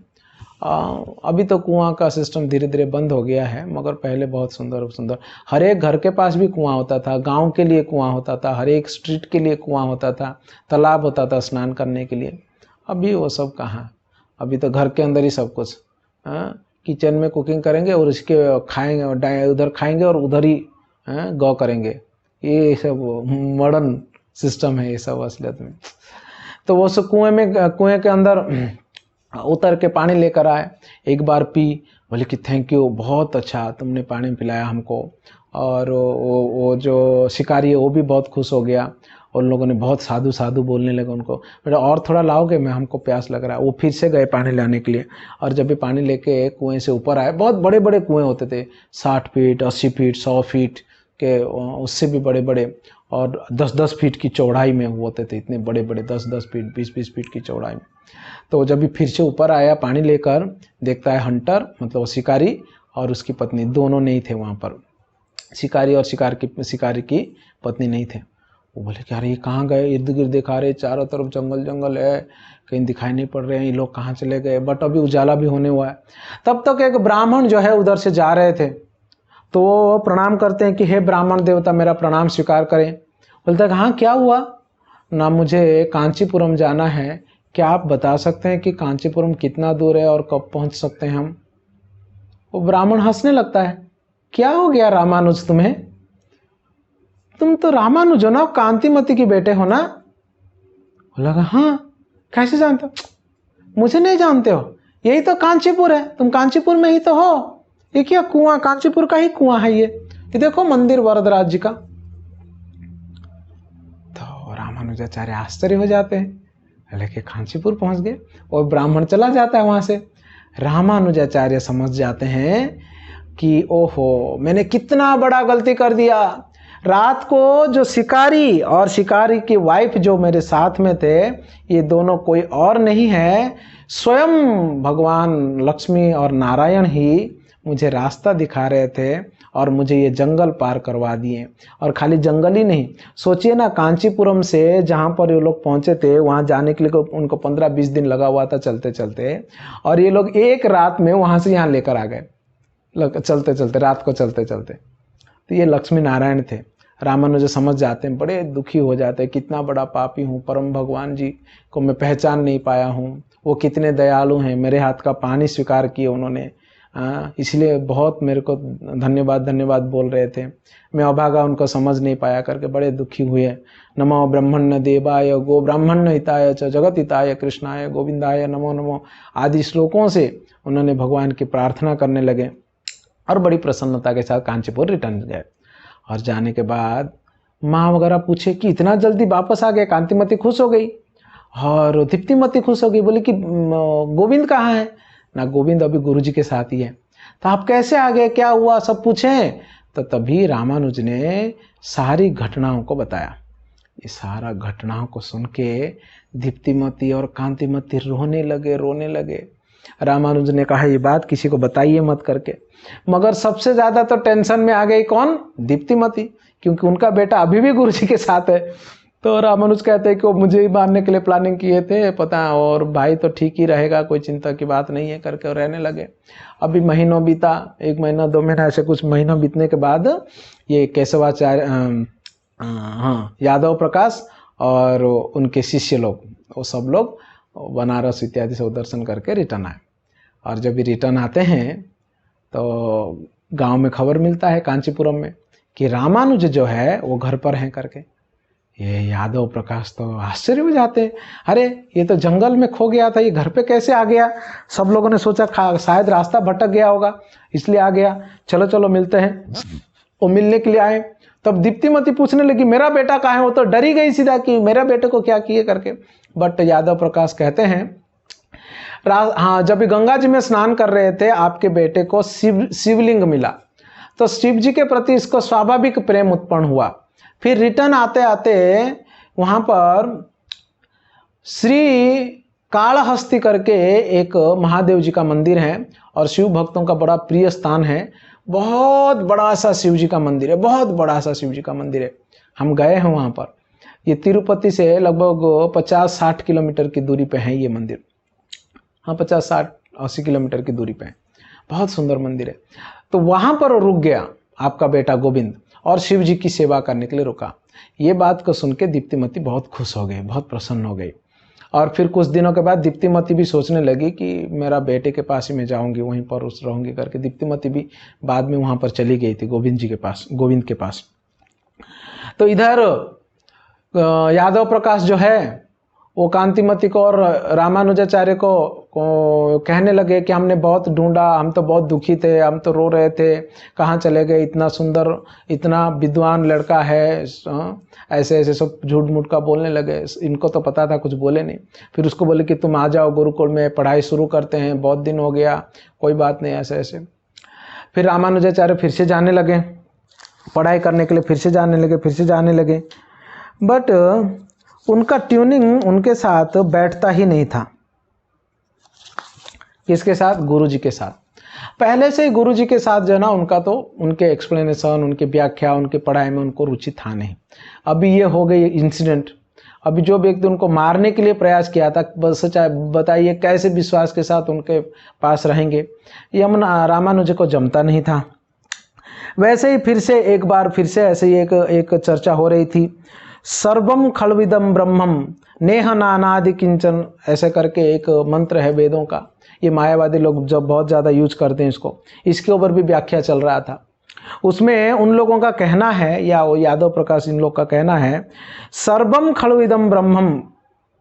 अभी तो कुआं का सिस्टम धीरे धीरे बंद हो गया है, मगर पहले बहुत सुंदर हर एक घर के पास भी कुआं होता था, गांव के लिए कुआं होता था, हर एक स्ट्रीट के लिए कुआं होता था, तालाब होता था स्नान करने के लिए। अभी वो सब कहाँ, अभी तो घर के अंदर ही सब कुछ, किचन में कुकिंग करेंगे और इसके खाएंगे, उधर खाएंगे और उधर ही गौ करेंगे। ये सब मॉडर्न सिस्टम है ये सब असलियत में। तो वो सब कुएं के अंदर उतर के पानी लेकर आए, एक बार पी, बोले कि थैंक यू, बहुत अच्छा तुमने पानी पिलाया हमको। और वो जो शिकारी है वो भी बहुत खुश हो गया, और लोगों ने बहुत साधु साधु बोलने लगे उनको, बेटा और थोड़ा लाओगे, मैं हमको प्यास लग रहा है। वो फिर से गए पानी लाने के लिए, और जब भी पानी लेके कुएं से ऊपर आए, बहुत बड़े बड़े कुएं होते थे, 60 फीट 80 फीट 100 फीट के, उससे भी बड़े बड़े, और 10-10 फीट की चौड़ाई में होते थे, इतने बड़े बड़े 10-10 फीट 20-20 फीट की चौड़ाई में। तो जब भी फिर से ऊपर आया पानी लेकर, देखता है हंटर, मतलब शिकारी और उसकी पत्नी दोनों नहीं थे वहाँ पर, शिकारी और शिकारी की पत्नी नहीं थे। वो बोले कि अरे ये कहाँ गए? इर्द गिर्द देखा रहे, चारों तरफ जंगल जंगल है, कहीं दिखाई नहीं पड़ रहे हैं, ये लोग कहाँ चले गए? बट अभी उजाला भी होने हुआ है। तब तक एक ब्राह्मण जो है उधर से जा रहे थे, तो वो प्रणाम करते हैं कि हे ब्राह्मण देवता मेरा प्रणाम स्वीकार करें। बोलते हैं हाँ क्या हुआ ना, मुझे कांचीपुरम जाना है, क्या आप बता सकते हैं कि कांचीपुरम कितना दूर है और कब पहुंच सकते हैं हम? वो ब्राह्मण हंसने लगता है क्या हो गया रामानुज तुम्हें? तुम तो रामानुज हो ना, कांतिमती के बेटे हो ना? लगा हाँ, कैसे जानते हो? मुझे नहीं जानते हो, यही तो कांचीपुर है, तुम कांचीपुर में ही तो हो। ये क्या कुआं, कांचीपुर का ही कुआं है ये देखो मंदिर वरदराज जी का। तो रामानुजाचार्य आश्चर्य हो जाते हैं, लेके कांचीपुर पहुंच गए और ब्राह्मण चला जाता है वहां से। रामानुजाचार्य समझ जाते हैं कि ओहो, मैंने कितना बड़ा गलती कर दिया। रात को जो शिकारी और शिकारी की वाइफ जो मेरे साथ में थे, ये दोनों कोई और नहीं है, स्वयं भगवान लक्ष्मी और नारायण ही मुझे रास्ता दिखा रहे थे और मुझे ये जंगल पार करवा दिए। और खाली जंगल ही नहीं, सोचिए ना, कांचीपुरम से जहाँ पर ये लोग पहुँचे थे वहाँ जाने के लिए उनको 15-20 दिन लगा हुआ था चलते चलते, और ये लोग एक रात में वहाँ से यहाँ लेकर आ गए, चलते चलते, रात को चलते चलते। तो ये लक्ष्मी नारायण थे। रामानुज समझ जाते हैं, बड़े दुखी हो जाते हैं, कितना बड़ा पापी हूँ, परम भगवान जी को मैं पहचान नहीं पाया हूँ, वो कितने दयालु हैं, मेरे हाथ का पानी स्वीकार किए उन्होंने, इसलिए बहुत मेरे को धन्यवाद धन्यवाद बोल रहे थे, मैं अभागा उनको समझ नहीं पाया करके बड़े दुखी हुए। नमो ब्रह्मण्य देवाय गो ब्राह्मण्य हिताय च जगत हिताय कृष्णाय गोविंदाय नमो नमो आदि श्लोकों से उन्होंने भगवान की प्रार्थना करने लगे और बड़ी प्रसन्नता के साथ कांचीपुर रिटर्न गए। और जाने के बाद माँ वगैरह पूछे कि इतना जल्दी वापस आ गए। कांतिमती खुश हो गई और दीप्तिमती खुश हो गई, बोली कि गोविंद कहाँ है? ना, गोविंद अभी गुरुजी के साथ ही है। तो आप कैसे आ गए, क्या हुआ, सब पूछे। तो तभी रामानुज ने सारी घटनाओं को बताया। ये सारा घटनाओं को सुन के दीप्तिमती और कांतिमती रोने लगे। रामानुज ने कहा ये बात किसी को बताइए मत करके, मगर सबसे ज्यादा तो टेंशन में आ गई कौन? दीप्तिमती, क्योंकि उनका बेटा अभी भी गुरुजी के साथ है। तो रामानुज कहते हैं कि वो मुझे ही मारने के लिए प्लानिंग किए थे पता, और भाई तो ठीक ही रहेगा, कोई चिंता की बात नहीं है करके रहने लगे। अभी महीनों बीता, 1 महीना 2 महीना ऐसे कुछ महीनों बीतने के बाद ये केशवाचार्य, हाँ, यादव प्रकाश और उनके शिष्य लोग, वो सब लोग बनारस इत्यादि से दर्शन करके रिटर्न आए। और जब भी रिटर्न आते हैं तो गांव में खबर मिलता है कांचीपुरम में कि रामानुज जो है वो घर पर हैं करके। ये यादव प्रकाश तो आश्चर्य हो जाते हैं, अरे ये तो जंगल में खो गया था, ये घर पे कैसे आ गया? सब लोगों ने सोचा शायद रास्ता भटक गया होगा इसलिए आ गया, चलो चलो मिलते हैं। वो मिलने के लिए आए, तब दीप्तिमती पूछने लगी मेरा बेटा कहाँ है? वो तो डरी गई सीधा कि मेरा बेटे को क्या किए करके। बट यादव प्रकाश कहते हैं हाँ, जब गंगा जी में स्नान कर रहे थे आपके बेटे को शिवलिंग मिला, तो शिव जी के प्रति इसको स्वाभाविक प्रेम उत्पन्न हुआ। फिर रिटर्न आते आते वहां पर श्री कालहस्ती करके एक महादेव जी का मंदिर है और शिव भक्तों का बड़ा प्रिय स्थान है। बहुत बड़ा सा शिव जी का मंदिर है, बहुत बड़ा सा शिव जी का मंदिर है। हम गए हैं वहां पर। ये तिरुपति से लगभग 50-60 किलोमीटर की दूरी पे है ये मंदिर। हाँ, 50-60-80 किलोमीटर की दूरी पे है। बहुत सुंदर मंदिर है। तो वहां पर रुक गया आपका बेटा गोविंद और शिव जी की सेवा करने के लिए रुका। ये बात को सुन के दीप्तिमती बहुत खुश हो गई, बहुत प्रसन्न हो गई। और फिर कुछ दिनों के बाद दीप्तिमती भी सोचने लगी कि मेरा बेटे के पास ही मैं जाऊंगी, वहीं पर उस रहूंगी करके। दीप्तिमती भी बाद में वहां पर चली गई थी गोविंद जी के पास, गोविंद के पास। तो इधर यादव प्रकाश जो है वो कांतिमती को और रामानुजाचार्य को कहने लगे कि हमने बहुत ढूंढा, हम तो बहुत दुखी थे, हम तो रो रहे थे, कहाँ चले गए, इतना सुंदर इतना विद्वान लड़का है। ऐसे ऐसे सब झूठ मूठ का बोलने लगे। इनको तो पता था, कुछ बोले नहीं। फिर उसको बोले कि तुम आ जाओ गुरुकुल में, पढ़ाई शुरू करते हैं, बहुत दिन हो गया, कोई बात नहीं, ऐसे ऐसे। फिर रामानुजाचार्य फिर से जाने लगे पढ़ाई करने के लिए, फिर से जाने लगे। बट उनका ट्यूनिंग उनके साथ बैठता ही नहीं था। किसके साथ? गुरुजी के साथ। पहले से ही गुरुजी के साथ जो है ना, उनका तो उनके एक्सप्लेनेशन, उनकी व्याख्या, उनकी पढ़ाई में उनको रुचि था नहीं। अभी ये हो गई इंसिडेंट। अभी जो व्यक्ति उनको मारने के लिए प्रयास किया था, बस बताइए कैसे विश्वास के साथ उनके पास रहेंगे? यमुना रामानुज को जमता नहीं था। वैसे ही फिर से एक बार फिर से ऐसे ही एक चर्चा हो रही थी। सर्वम खलविदम ब्रह्मम नेह नानादि किंचन, ऐसे करके एक मंत्र है वेदों का। ये मायावादी लोग जब बहुत ज़्यादा यूज करते हैं इसको, इसके ऊपर भी व्याख्या चल रहा था। उसमें उन लोगों का कहना है, या वो यादव प्रकाश इन लोग का कहना है, सर्वम खलु इदम ब्रह्मम,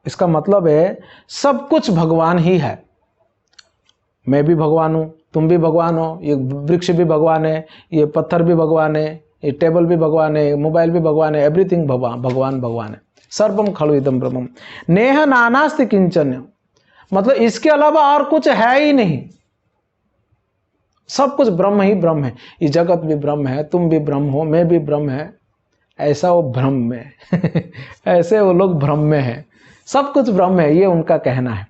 इसका मतलब है सब कुछ भगवान ही है। मैं भी भगवान हूँ, तुम भी भगवान हो, ये वृक्ष भी भगवान है, ये पत्थर भी भगवान है, ये टेबल भी भगवान है, मोबाइल भी भगवान है, एवरीथिंग भगवान भगवान भगवान है। सर्वम खलु इदम ब्रह्मम नेह नानास्ति किंचन, मतलब इसके अलावा और कुछ है ही नहीं, सब कुछ ब्रह्म ही ब्रह्म है। ये जगत भी ब्रह्म है, तुम भी ब्रह्म हो, मैं भी ब्रह्म है, ऐसा वो भ्रम में ऐसे वो लोग भ्रम में है, सब कुछ ब्रह्म है, ये उनका कहना है।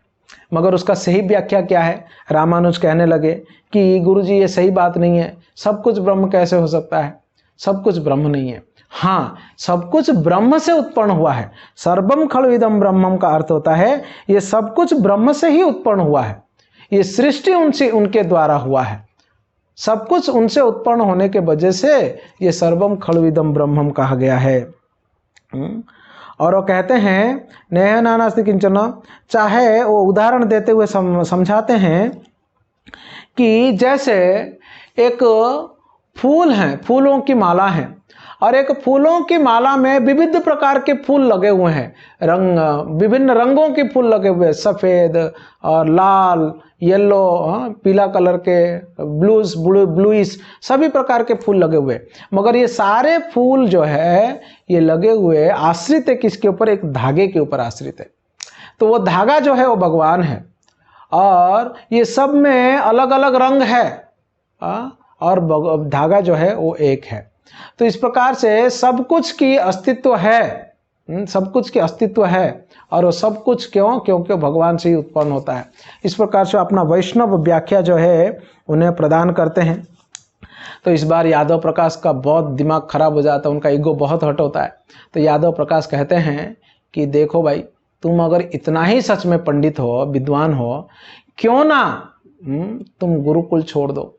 मगर उसका सही व्याख्या क्या है? रामानुज कहने लगे कि गुरुजी ये सही बात नहीं है, सब कुछ ब्रह्म कैसे हो सकता है? सब कुछ ब्रह्म नहीं है। हाँ, सब कुछ ब्रह्म से उत्पन्न हुआ है। सर्वम खलु इदम ब्रह्मम का अर्थ होता है ये सब कुछ ब्रह्म से ही उत्पन्न हुआ है, ये सृष्टि उनसे उनके द्वारा हुआ है, सब कुछ उनसे उत्पन्न होने के वजह से ये सर्वम खलु इदम ब्रह्मम कहा गया है। और वो कहते हैं नेह नानास्ति किंचन, चाहे वो उदाहरण देते हुए समझाते हैं कि जैसे एक फूल हैं, फूलों की माला है, और एक फूलों की माला में विविध प्रकार के फूल लगे हुए हैं, विभिन्न रंगों के फूल लगे हुए हैं, सफ़ेद और लाल, येलो, पीला कलर के, ब्लूइश, सभी प्रकार के फूल लगे हुए। मगर ये सारे फूल जो है ये लगे हुए आश्रित है किसके ऊपर? एक धागे के ऊपर आश्रित है। तो वो धागा जो है वो भगवान है, और ये सब में अलग अलग रंग है, और धागा जो है वो एक है। तो इस प्रकार से सब कुछ की अस्तित्व है, सब कुछ की अस्तित्व है, और वो सब कुछ क्यों? क्योंकि भगवान से ही उत्पन्न होता है। इस प्रकार से अपना वैष्णव व्याख्या जो है उन्हें प्रदान करते हैं। तो इस बार यादव प्रकाश का बहुत दिमाग खराब हो जाता है, उनका ईगो बहुत हर्ट होता है। तो यादव प्रकाश कहते हैं कि देखो भाई, तुम अगर इतना ही सच में पंडित हो, विद्वान हो, क्यों ना तुम गुरुकुल छोड़ दो,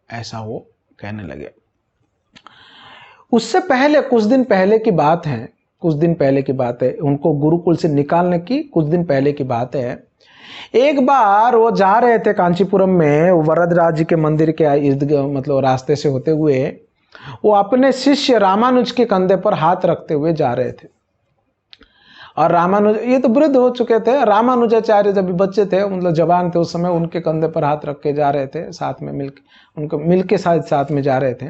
ऐसा वो कहने लगे। उससे पहले कुछ दिन पहले की बात है, उनको गुरुकुल से निकालने की कुछ दिन पहले की बात है। एक बार वो जा रहे थे कांचीपुरम में, वरदराज जी के मंदिर के इर्द मतलब रास्ते से होते हुए, वो अपने शिष्य रामानुज के कंधे पर हाथ रखते हुए जा रहे थे। और रामानुज ये तो वृद्ध हो चुके थे, रामानुजाचार्य जब बच्चे थे, मतलब जवान थे उस समय, उनके कंधे पर हाथ रख के जा रहे थे, साथ में उनको मिलके साथ में जा रहे थे।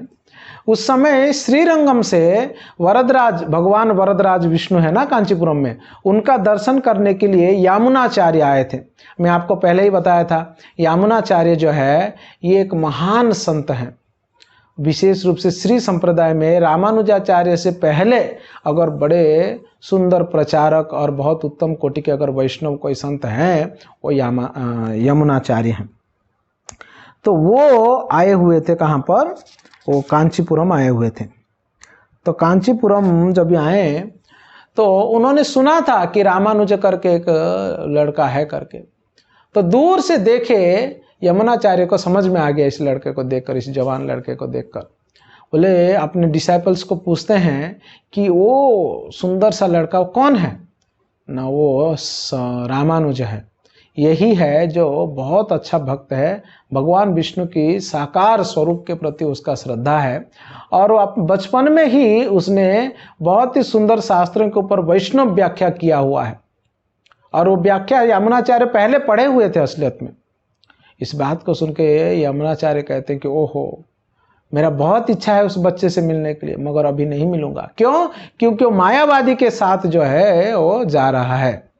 उस समय श्रीरंगम से वरदराज, भगवान वरदराज विष्णु है ना कांचीपुरम में, उनका दर्शन करने के लिए यामुनाचार्य आए थे। मैं आपको पहले ही बताया था, यामुनाचार्य जो है ये एक महान संत हैं। विशेष रूप से श्री संप्रदाय में रामानुजाचार्य से पहले अगर बड़े सुंदर प्रचारक और बहुत उत्तम कोटि के अगर वैष्णव कोई संत हैं, वो यमुनाचार्य हैं। तो वो आए हुए थे कहाँ पर? वो कांचीपुरम आए हुए थे। तो कांचीपुरम जब आए तो उन्होंने सुना था कि रामानुज करके एक लड़का है करके। तो दूर से देखे यमुनाचार्य को समझ में आ गया इस लड़के को देखकर, इस जवान लड़के को देखकर। बोले अपने डिसाइपल्स को पूछते हैं कि वो सुंदर सा लड़का कौन है ना? वो रामानुज है, यही है जो बहुत अच्छा भक्त है, भगवान विष्णु की साकार स्वरूप के प्रति उसका श्रद्धा है, और वो बचपन में ही उसने बहुत ही सुंदर शास्त्रों के ऊपर वैष्णव व्याख्या किया हुआ है, और वो व्याख्या यमुनाचार्य पहले पढ़े हुए थे असलियत में। इस बात को सुन के यमुनाचार्य कहते हैं कि ओहो, मेरा बहुत इच्छा है उस बच्चे से मिलने के लिए, मगर अभी नहीं मिलूंगा। क्यों? क्योंकि वो मायावादी के साथ जो है वो जा रहा है।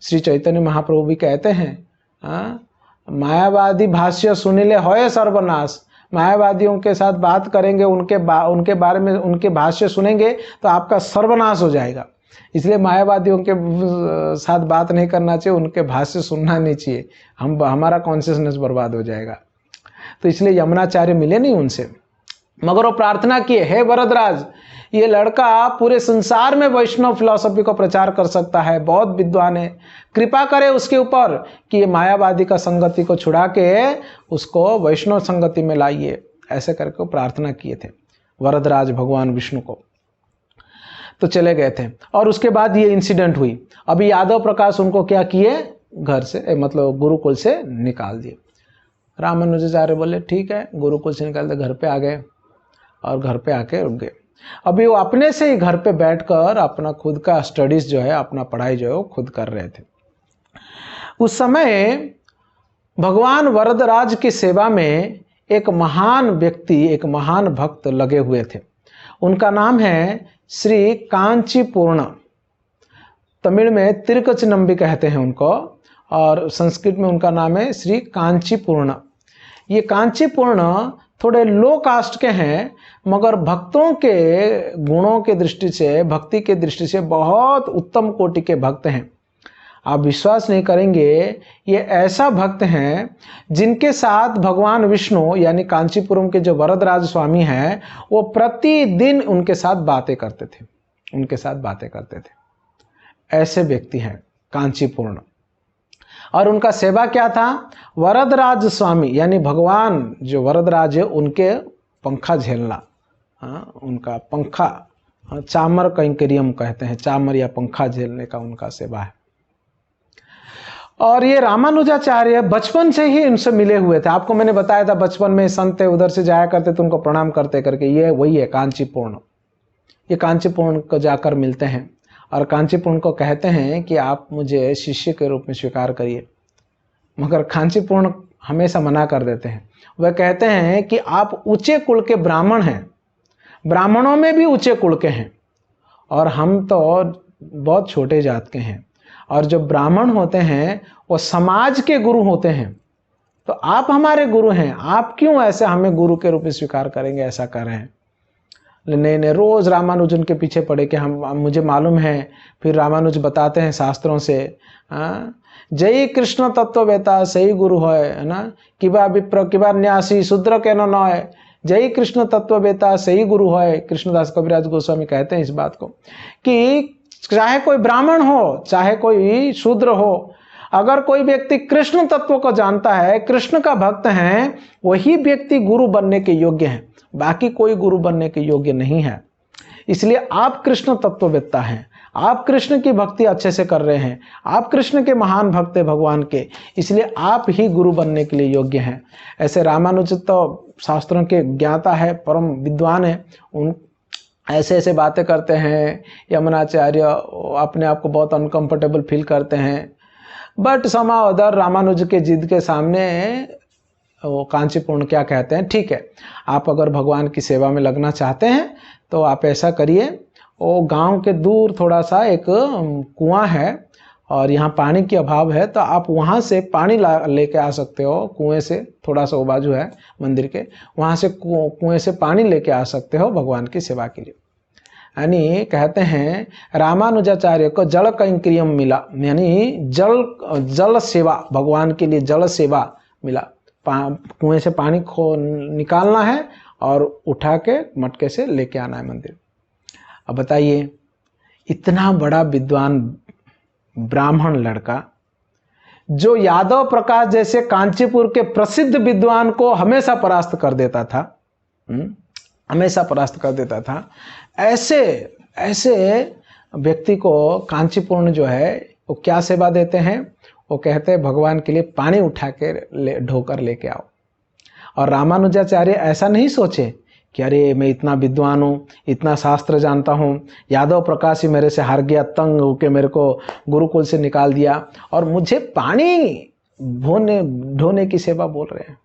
श्री चैतन्य महाप्रभु भी कहते हैं, मायावादी भाष्य सुनिले होए सर्वनाश। मायावादियों के साथ बात करेंगे, उनके बारे में उनके भाष्य सुनेंगे तो आपका सर्वनाश हो जाएगा। इसलिए मायावादियों के साथ बात नहीं करना चाहिए, उनके भाष्य सुनना नहीं चाहिए, हमारा कॉन्शियसनेस बर्बाद हो जाएगा। तो इसलिए यमुनाचार्य मिले नहीं उनसे, मगर वो प्रार्थना किए, हे वरदराज, ये लड़का पूरे संसार में वैष्णव फिलॉसफी को प्रचार कर सकता है, बहुत विद्वान है, कृपा करे उसके ऊपर कि ये मायावादी का संगति को छुड़ा के उसको वैष्णव संगति में लाइए। ऐसे करके प्रार्थना किए थे वरदराज भगवान विष्णु को। तो चले गए थे, और उसके बाद ये इंसिडेंट हुई। अभी यादव प्रकाश उनको क्या किए? घर से मतलब गुरुकुल से निकाल दिए। रामानुजाचार्य बोले ठीक है, गुरुकुल से निकाल दे, घर पे आ गए। और घर पे आके रुक गए। अभी वो अपने से ही घर पे बैठकर अपना खुद का स्टडीज जो है, अपना पढ़ाई जो है वो खुद कर रहे थे। उस समय भगवान वरदराज की सेवा में एक महान व्यक्ति, एक महान भक्त लगे हुए थे। उनका नाम है श्री कांचीपूर्ण। तमिल में तिरुकचनंबी कहते हैं उनको, और संस्कृत में उनका नाम है श्री कांचीपूर्ण। ये कांचीपूर्ण थोड़े लो कास्ट के हैं, मगर भक्तों के गुणों के दृष्टि से, भक्ति के दृष्टि से बहुत उत्तम कोटि के भक्त हैं। आप विश्वास नहीं करेंगे, ये ऐसा भक्त हैं जिनके साथ भगवान विष्णु यानी कांचीपुरम के जो वरदराज स्वामी हैं, वो प्रतिदिन उनके साथ बातें करते थे, उनके साथ बातें करते थे। ऐसे व्यक्ति हैं कांचीपूर्ण। और उनका सेवा क्या था? वरदराज स्वामी यानी भगवान जो वरदराज है उनके पंखा झेलना, उनका पंखा, चामर कैंकरियम कहते हैं, चामर या पंखा झेलने का उनका सेवा है। और ये रामानुजाचार्य बचपन से ही उनसे मिले हुए थे। आपको मैंने बताया था बचपन में संत उधर से जाया करते थे उनको प्रणाम करते करके। ये वही है कांचीपूर्ण। ये कांचीपूर्ण को जाकर मिलते हैं और कांचीपूर्ण को कहते हैं कि आप मुझे शिष्य के रूप में स्वीकार करिए, मगर कांचीपूर्ण हमेशा मना कर देते हैं। वह कहते हैं कि आप ऊंचे कुल के ब्राह्मण हैं, ब्राह्मणों में भी ऊंचे कुल के हैं, और हम तो बहुत छोटे जात के हैं, और जो ब्राह्मण होते हैं वो समाज के गुरु होते हैं, तो आप हमारे गुरु हैं, आप क्यों ऐसे हमें गुरु के रूप में स्वीकार करेंगे, ऐसा कर रहे हैं। नहीं, रोज रामानुजन के पीछे पड़े कि हम मुझे मालूम है। फिर रामानुज बताते हैं शास्त्रों से, जय कृष्ण तत्ववेता सही गुरु है ना, किबा विप्र किबा न्यासी शूद्र के न है, जय कृष्ण तत्ववेता सही गुरु है। कृष्णदास कविराज गोस्वामी कहते हैं इस बात को कि चाहे कोई ब्राह्मण हो, चाहे कोई शूद्र हो, अगर कोई व्यक्ति कृष्ण तत्व को जानता है, कृष्ण का भक्त है, वही व्यक्ति गुरु बनने के योग्य है, बाकी कोई गुरु बनने के योग्य नहीं है। इसलिए आप कृष्ण तत्ववेत्ता हैं, आप कृष्ण की भक्ति अच्छे से कर रहे हैं, आप कृष्ण के महान भक्त हैं भगवान के, इसलिए आप ही गुरु बनने के लिए योग्य हैं। ऐसे रामानुज तो शास्त्रों के ज्ञाता है, परम विद्वान है, उन ऐसे ऐसे बातें करते हैं। यमुनाचार्य अपने आप को बहुत अनकंफर्टेबल फील करते हैं, बट समा उधर रामानुज के जिद के सामने वो कांचीपूर्ण क्या कहते हैं, ठीक है आप अगर भगवान की सेवा में लगना चाहते हैं तो आप ऐसा करिए, वो गांव के दूर थोड़ा सा एक कुआं है और यहाँ पानी की अभाव है, तो आप वहाँ से पानी लेके आ सकते हो। कुएं से थोड़ा सा वो बाजू है मंदिर के, वहाँ से कुएं से पानी लेके आ सकते हो भगवान की सेवा के लिए। यानी कहते हैं रामानुजाचार्य को जल कैंकरियम मिला, यानी जल सेवा, भगवान के लिए जल सेवा मिला। कुएं से पानी निकालना है और उठा के मटके से लेके आना है मंदिर। अब बताइए, इतना बड़ा विद्वान ब्राह्मण लड़का जो यादव प्रकाश जैसे कांचीपुर के प्रसिद्ध विद्वान को हमेशा परास्त कर देता था, हमेशा परास्त कर देता था, ऐसे व्यक्ति को कांचीपुर जो है वो क्या सेवा देते हैं? वो कहते हैं भगवान के लिए पानी उठा के ढोकर लेके आओ। और रामानुजाचार्य ऐसा नहीं सोचे कि अरे मैं इतना विद्वान हूँ, इतना शास्त्र जानता हूँ, यादव प्रकाश ही मेरे से हार गया, तंग होके मेरे को गुरुकुल से निकाल दिया और मुझे पानी ढोने की सेवा बोल रहे हैं।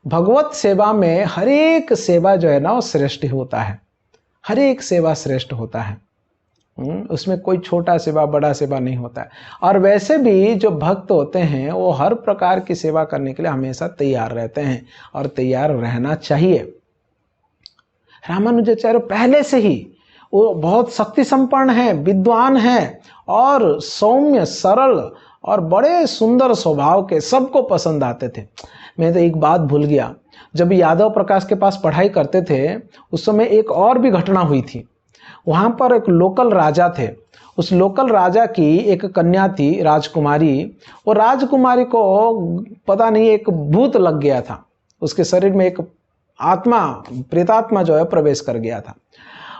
भगवत सेवा में हर एक सेवा जो है ना वो श्रेष्ठ होता है, हर एक सेवा श्रेष्ठ होता है, उसमें कोई छोटा सेवा बड़ा सेवा नहीं होता है। और वैसे भी जो भक्त होते हैं वो हर प्रकार की सेवा करने के लिए हमेशा तैयार रहते हैं और तैयार रहना चाहिए। रामानुजाचार्य पहले से ही वो बहुत शक्ति संपन्न है, विद्वान है और सौम्य सरल और बड़े सुंदर स्वभाव के, सबको पसंद आते थे। मैं तो एक बात भूल गया, जब यादव प्रकाश के पास पढ़ाई करते थे उस समय एक और भी घटना हुई थी। वहाँ पर एक लोकल राजा थे, उस लोकल राजा की एक कन्या थी राजकुमारी। वो राजकुमारी को पता नहीं एक भूत लग गया था, उसके शरीर में एक आत्मा, प्रेतात्मा जो है प्रवेश कर गया था।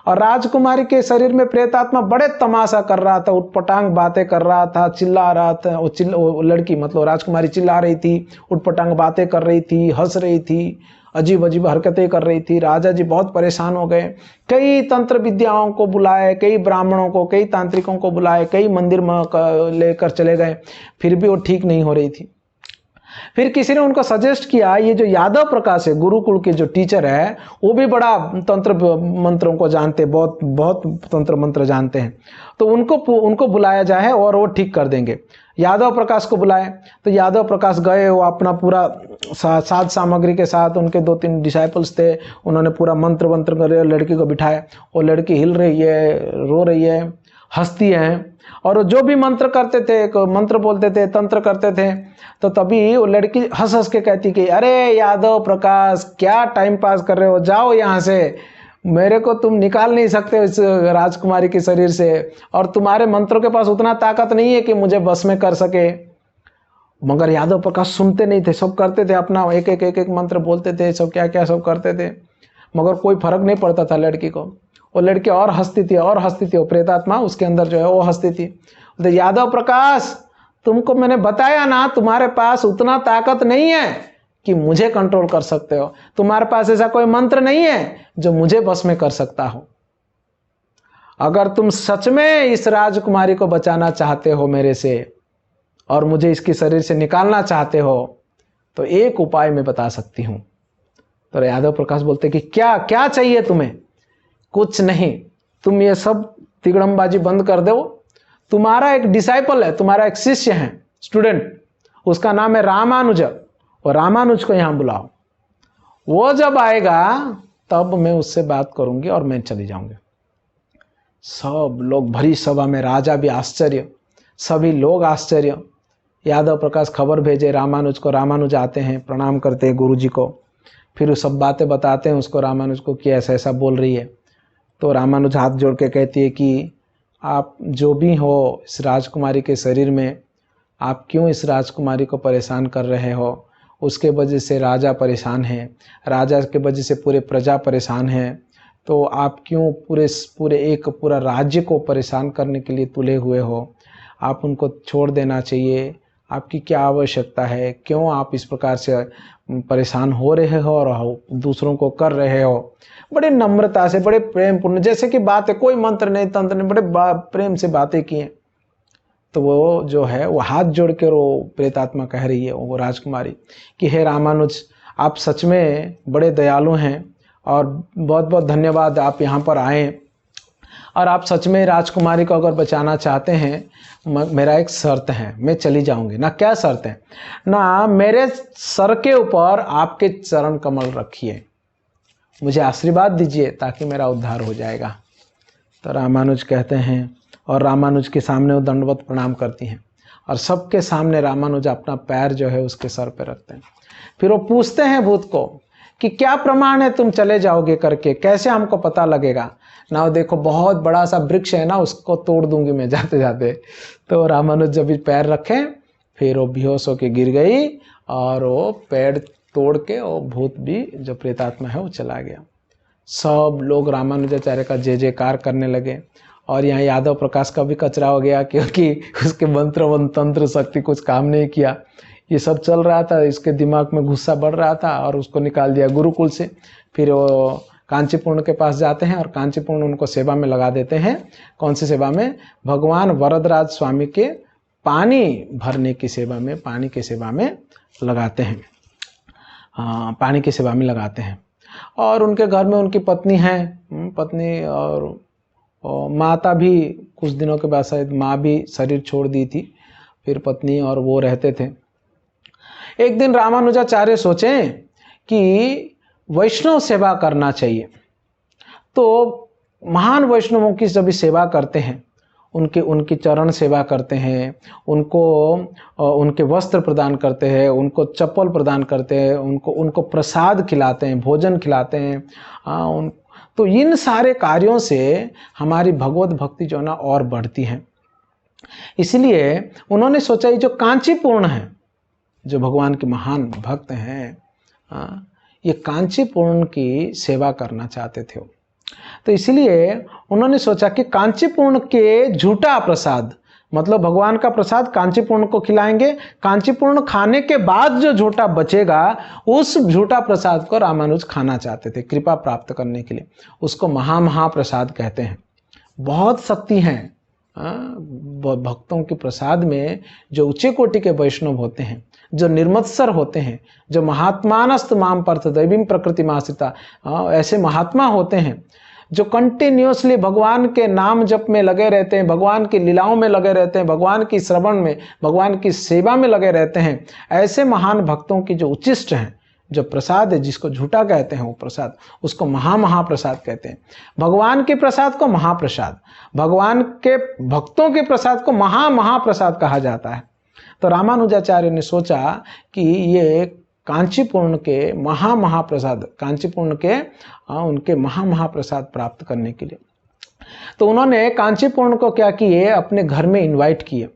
और राजकुमारी के शरीर में प्रेतात्मा बड़े तमाशा कर रहा था, उटपटांग बातें कर रहा था, चिल्ला रहा था। वो लड़की मतलब राजकुमारी चिल्ला रही थी, उटपटांग बातें कर रही थी, हंस रही थी अजीब अजीब हरकतें कर रही थी। राजा जी बहुत परेशान हो गए, कई तंत्र विद्याओं को बुलाए, कई ब्राह्मणों को, कई तांत्रिकों को बुलाए, कई मंदिर में लेकर चले गए, फिर भी वो ठीक नहीं हो रही थी। फिर किसी ने उनको सजेस्ट किया, ये जो यादव प्रकाश है, गुरुकुल के जो टीचर है, वो भी बड़ा तंत्र मंत्रों को जानते, बहुत बहुत तंत्र मंत्र जानते हैं, तो उनको बुलाया जाए और वो ठीक कर देंगे। यादव प्रकाश को बुलाए, तो यादव प्रकाश गए, वो अपना पूरा साज सामग्री के साथ, उनके 2-3 डिसाइपल्स थे, उन्होंने पूरा मंत्र वंत्र कर लड़की को बिठाया। वो लड़की हिल रही है, रो रही है, हंसती है, और जो भी मंत्र करते थे, एक मंत्र बोलते थे, तंत्र करते थे, तो तभी वो लड़की हंस हंस के कहती कि अरे यादव प्रकाश, क्या टाइम पास कर रहे हो, जाओ यहाँ से, मेरे को तुम निकाल नहीं सकते इस राजकुमारी के शरीर से, और तुम्हारे मंत्रों के पास उतना ताकत नहीं है कि मुझे बस में कर सके। मगर यादव प्रकाश सुनते नहीं थे, सब करते थे अपना, एक एक मंत्र बोलते थे, सब क्या क्या सब करते थे, मगर कोई फर्क नहीं पड़ता था लड़की को। वो लड़की और हंसती थी और हंसती थी, वो प्रेतात्मा उसके अंदर जो है वो हंसती थी। तो यादव प्रकाश, तुमको मैंने बताया ना, तुम्हारे पास उतना ताकत नहीं है कि मुझे कंट्रोल कर सकते हो, तुम्हारे पास ऐसा कोई मंत्र नहीं है जो मुझे बस में कर सकता हो। अगर तुम सच में इस राजकुमारी को बचाना चाहते हो मेरे से, और मुझे इसके शरीर से निकालना चाहते हो, तो एक उपाय मैं बता सकती हूं। तो यादव प्रकाश बोलते कि क्या क्या चाहिए तुम्हें? कुछ नहीं, तुम ये सब तिगड़मबाजी बंद कर दो। तुम्हारा एक डिसाइपल है, तुम्हारा एक शिष्य है, स्टूडेंट, उसका नाम है रामानुज, और रामानुज को यहां बुलाओ। वो जब आएगा तब मैं उससे बात करूंगी और मैं चली जाऊंगी। सब लोग, भरी सभा में राजा भी आश्चर्य, सभी लोग आश्चर्य। यादव प्रकाश खबर भेजे रामानुज को, रामानुज आते हैं, प्रणाम करते हैं गुरु जी को, फिर वो सब बातें बताते हैं उसको, रामानुज को, कि ऐसा ऐसा बोल रही है। तो रामानुज हाथ जोड़ के कहती है कि आप जो भी हो इस राजकुमारी के शरीर में, आप क्यों इस राजकुमारी को परेशान कर रहे हो? उसके वजह से राजा परेशान है, राजा के वजह से पूरे प्रजा परेशान है, तो आप क्यों पूरा राज्य को परेशान करने के लिए तुले हुए हो? आप उनको छोड़ देना चाहिए। आपकी क्या आवश्यकता है? क्यों आप इस प्रकार से परेशान हो रहे हो और दूसरों को कर रहे हो? बड़े नम्रता से, बड़े प्रेम पूर्ण, जैसे कि बात है, कोई मंत्र नहीं, तंत्र नहीं, बड़े प्रेम से बातें की हैं। तो वो जो है वो हाथ जोड़ के वो प्रेतात्मा कह रही है, वो राजकुमारी, कि हे रामानुज, आप सच में बड़े दयालु हैं, और बहुत बहुत धन्यवाद आप यहाँ पर आए, और आप सच में राजकुमारी को अगर बचाना चाहते हैं, मेरा एक शर्त है, मैं चली जाऊंगी ना। क्या शर्त है? ना, मेरे सर के ऊपर आपके चरण कमल रखिए, मुझे आशीर्वाद दीजिए ताकि मेरा उद्धार हो जाएगा। तो रामानुज कहते हैं, और रामानुज के सामने वो दंडवत प्रणाम करती हैं, और सबके सामने रामानुज अपना पैर जो है उसके सर पे रखते हैं। फिर वो पूछते हैं भूत को कि क्या प्रमाण है तुम चले जाओगे करके, कैसे हमको पता लगेगा? ना, वो देखो बहुत बड़ा सा वृक्ष है ना, उसको तोड़ दूंगी मैं जाते जाते। तो रामानुज जब भी पैर रखे, फिर वो बेहोश होके गिर गई, और वो पैर तोड़ के वो भूत भी, जो प्रेतात्मा है, वो चला गया। सब लोग रामानुजाचार्य का जय जयकार करने लगे, और यहाँ यादव प्रकाश का भी कचरा हो गया, क्योंकि उसके मंत्र व तंत्र शक्ति कुछ काम नहीं किया। ये सब चल रहा था, इसके दिमाग में गुस्सा बढ़ रहा था, और उसको निकाल दिया गुरुकुल से। फिर वो कांचीपूर्ण के पास जाते हैं, और कांचीपूर्ण उनको सेवा में लगा देते हैं। कौन सी सेवा में? भगवान वरदराज स्वामी के पानी भरने की सेवा में, पानी की सेवा में लगाते हैं। पानी की सेवा में लगाते हैं। और उनके घर में उनकी पत्नी है, पत्नी और माता भी, कुछ दिनों के बाद शायद माँ भी शरीर छोड़ दी थी, फिर पत्नी और वो रहते थे। एक दिन रामानुजाचार्य सोचे कि वैष्णव सेवा करना चाहिए। तो महान वैष्णवों की जब सेवा करते हैं, उनकी चरण सेवा करते हैं, उनको उनके वस्त्र प्रदान करते हैं, उनको चप्पल प्रदान करते हैं, उनको प्रसाद खिलाते हैं, भोजन खिलाते हैं, तो इन सारे कार्यों से हमारी भगवत भक्ति जो है ना और बढ़ती है। इसलिए उन्होंने सोचा ये जो कांचीपूर्ण है, जो भगवान के महान भक्त हैं, ये कांचीपूर्ण की सेवा करना चाहते थे। तो इसलिए उन्होंने सोचा कि कांचीपूर्ण के झूठा प्रसाद, मतलब भगवान का प्रसाद कांचीपूर्ण को खिलाएंगे। कांचीपूर्ण खाने के बाद जो झूठा बचेगा, उस झूठा प्रसाद को रामानुज खाना चाहते थे कृपा प्राप्त करने के लिए। उसको महाप्रसाद कहते हैं। बहुत शक्ति है भक्तों के प्रसाद में। जो ऊंचे कोटि के वैष्णव होते हैं, जो निर्मत्सर होते हैं, जो महात्मानस्त माम पर्थ दैवीं प्रकृति माश्रिता, ऐसे महात्मा होते हैं जो कंटिन्यूअसली भगवान के नाम जप में लगे रहते हैं, भगवान की लीलाओं में लगे रहते हैं, भगवान की श्रवण में, भगवान की सेवा में लगे रहते हैं। ऐसे महान भक्तों की जो उच्चिष्ट हैं, जो प्रसाद है, जिसको झूठा कहते हैं वो प्रसाद, उसको महाप्रसाद कहते हैं। भगवान के प्रसाद को महाप्रसाद, भगवान के भक्तों के प्रसाद को महाप्रसाद कहा जाता है। तो रामानुजाचार्य ने सोचा कि ये कांचीपूर्ण के महाप्रसाद, कांचीपूर्ण के उनके महाप्रसाद प्राप्त करने के लिए, तो उन्होंने कांचीपूर्ण को क्या किए, अपने घर में इनवाइट किए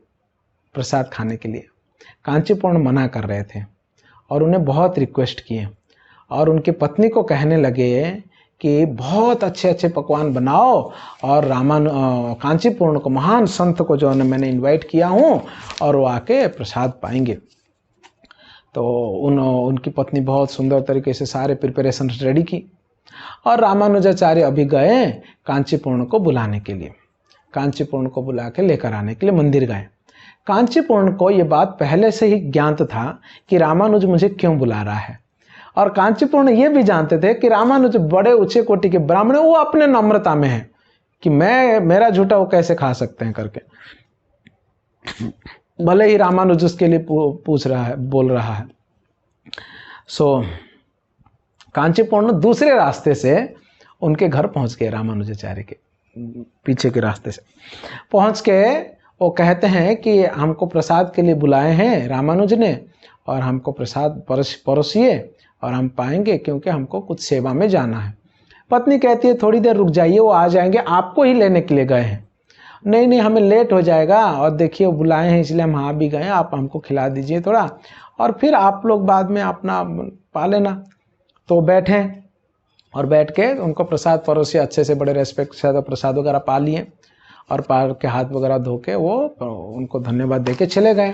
प्रसाद खाने के लिए। कांचीपूर्ण मना कर रहे थे और उन्हें बहुत रिक्वेस्ट किए, और उनकी पत्नी को कहने लगे कि बहुत अच्छे अच्छे पकवान बनाओ और कांचीपूर्ण को, महान संत को जो मैंने इनवाइट किया हूँ, और वो आके प्रसाद पाएंगे। तो उनकी पत्नी बहुत सुंदर तरीके से सारे प्रिपरेशन रेडी की, और रामानुजाचार्य अभी गए कांचीपूर्ण को बुलाने के लिए। कांचीपूर्ण को बुला के लेकर आने के लिए मंदिर गए। कांचीपूर्ण को ये बात पहले से ही ज्ञात था कि रामानुज मुझे क्यों बुला रहा है, और कांचीपूर्ण ये भी जानते थे कि रामानुज बड़े ऊंचे कोटि के ब्राह्मण, वो अपने नम्रता में है कि मेरा झूठा वो कैसे खा सकते हैं करके। भले ही रामानुज उसके लिए पूछ रहा है, बोल रहा है। सो कांचीपूर्ण दूसरे रास्ते से उनके घर पहुंच गए, रामानुजाचार्य के पीछे के रास्ते से पहुंच के वो कहते हैं कि हमको प्रसाद के लिए बुलाए हैं रामानुज ने, और हमको प्रसाद परोसिए और हम पाएंगे, क्योंकि हमको कुछ सेवा में जाना है। पत्नी कहती है थोड़ी देर रुक जाइए, वो आ जाएंगे, आपको ही लेने के लिए गए हैं। नहीं हमें लेट हो जाएगा, और देखिए वो बुलाए हैं इसलिए हम आ भी गए, आप हमको खिला दीजिए थोड़ा, और फिर आप लोग बाद में अपना पा लेना। तो बैठे और बैठ के उनको प्रसाद परोसे, अच्छे से बड़े रेस्पेक्ट से प्रसाद वगैरह पा लिए, और पार के हाथ वगैरह धो के वो उनको धन्यवाद दे के चले गए।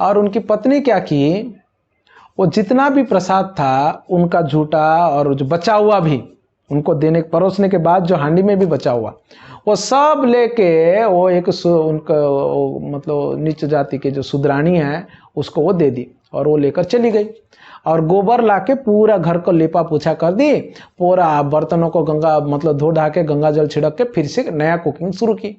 और उनकी पत्नी क्या की, वो जितना भी प्रसाद था उनका झूठा और जो बचा हुआ भी उनको देने, परोसने के बाद जो हांडी में भी बचा हुआ, वो सब लेके वो एक उनका मतलब नीच जाति के जो शूद्राणी है उसको वो दे दी, और वो लेकर चली गई। और गोबर लाके पूरा घर को लेपा पोछा कर दी, पूरा बर्तनों को गंगा मतलब धो ढा के गंगा जल छिड़क के फिर से नया कुकिंग शुरू की।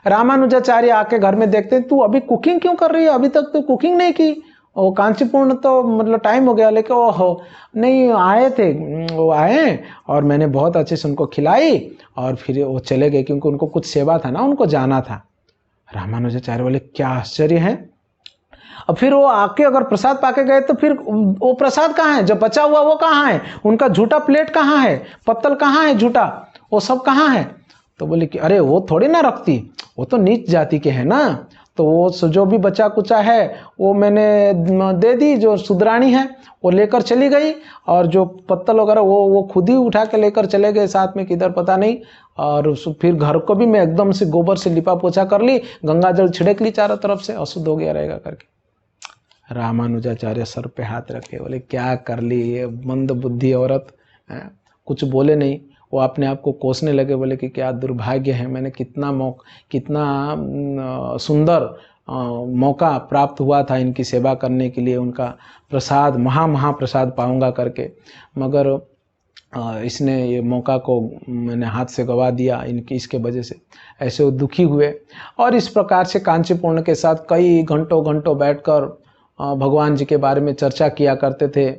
रामानुजाचार्य आके घर में देखते हैं, तू अभी कुकिंग क्यों कर रही है, अभी तक तो कुकिंग नहीं की। वो कांचीपूर्ण तो मतलब टाइम हो गया, लेकिन ओहो नहीं आए थे, वो आए और मैंने बहुत अच्छे से उनको खिलाई और फिर वो चले गए, क्योंकि उनको कुछ सेवा था ना, उनको जाना था। रामानुजाचार्य बोले क्या आश्चर्य है। अब फिर वो आके अगर प्रसाद पाके गए तो फिर वो प्रसाद कहाँ है, जो बचा हुआ वो कहाँ है, उनका झूठा प्लेट कहाँ है, पत्तल कहाँ है झूठा, वो सब कहाँ है। तो बोले कि अरे वो थोड़ी ना रखती, वो तो नीच जाति के हैं ना, तो वो जो भी बचा कुचा है वो मैंने दे दी, जो शूद्राणी है वो लेकर चली गई, और जो पत्तल वगैरह वो खुद ही उठा के लेकर चले गए साथ में, किधर पता नहीं। और फिर घर को भी मैं एकदम से गोबर से लिपा पोछा कर ली, गंगा जल छिड़क ली चारों तरफ से, अशुद्ध हो गया रहेगा करके। रामानुजाचार्य सर पे हाथ रखे, बोले क्या कर ली ये मंद बुद्धि औरत, कुछ बोले नहीं। वो अपने आप को कोसने लगे, बोले कि क्या दुर्भाग्य है, मैंने कितना सुंदर मौका प्राप्त हुआ था इनकी सेवा करने के लिए, उनका प्रसाद महाप्रसाद पाऊंगा करके, मगर इसने ये मौका को मैंने हाथ से गवा दिया इसके वजह से। ऐसे वो दुखी हुए, और इस प्रकार से कांचीपूर्ण के साथ कई घंटों बैठकर भगवान जी के बारे में चर्चा किया करते थे,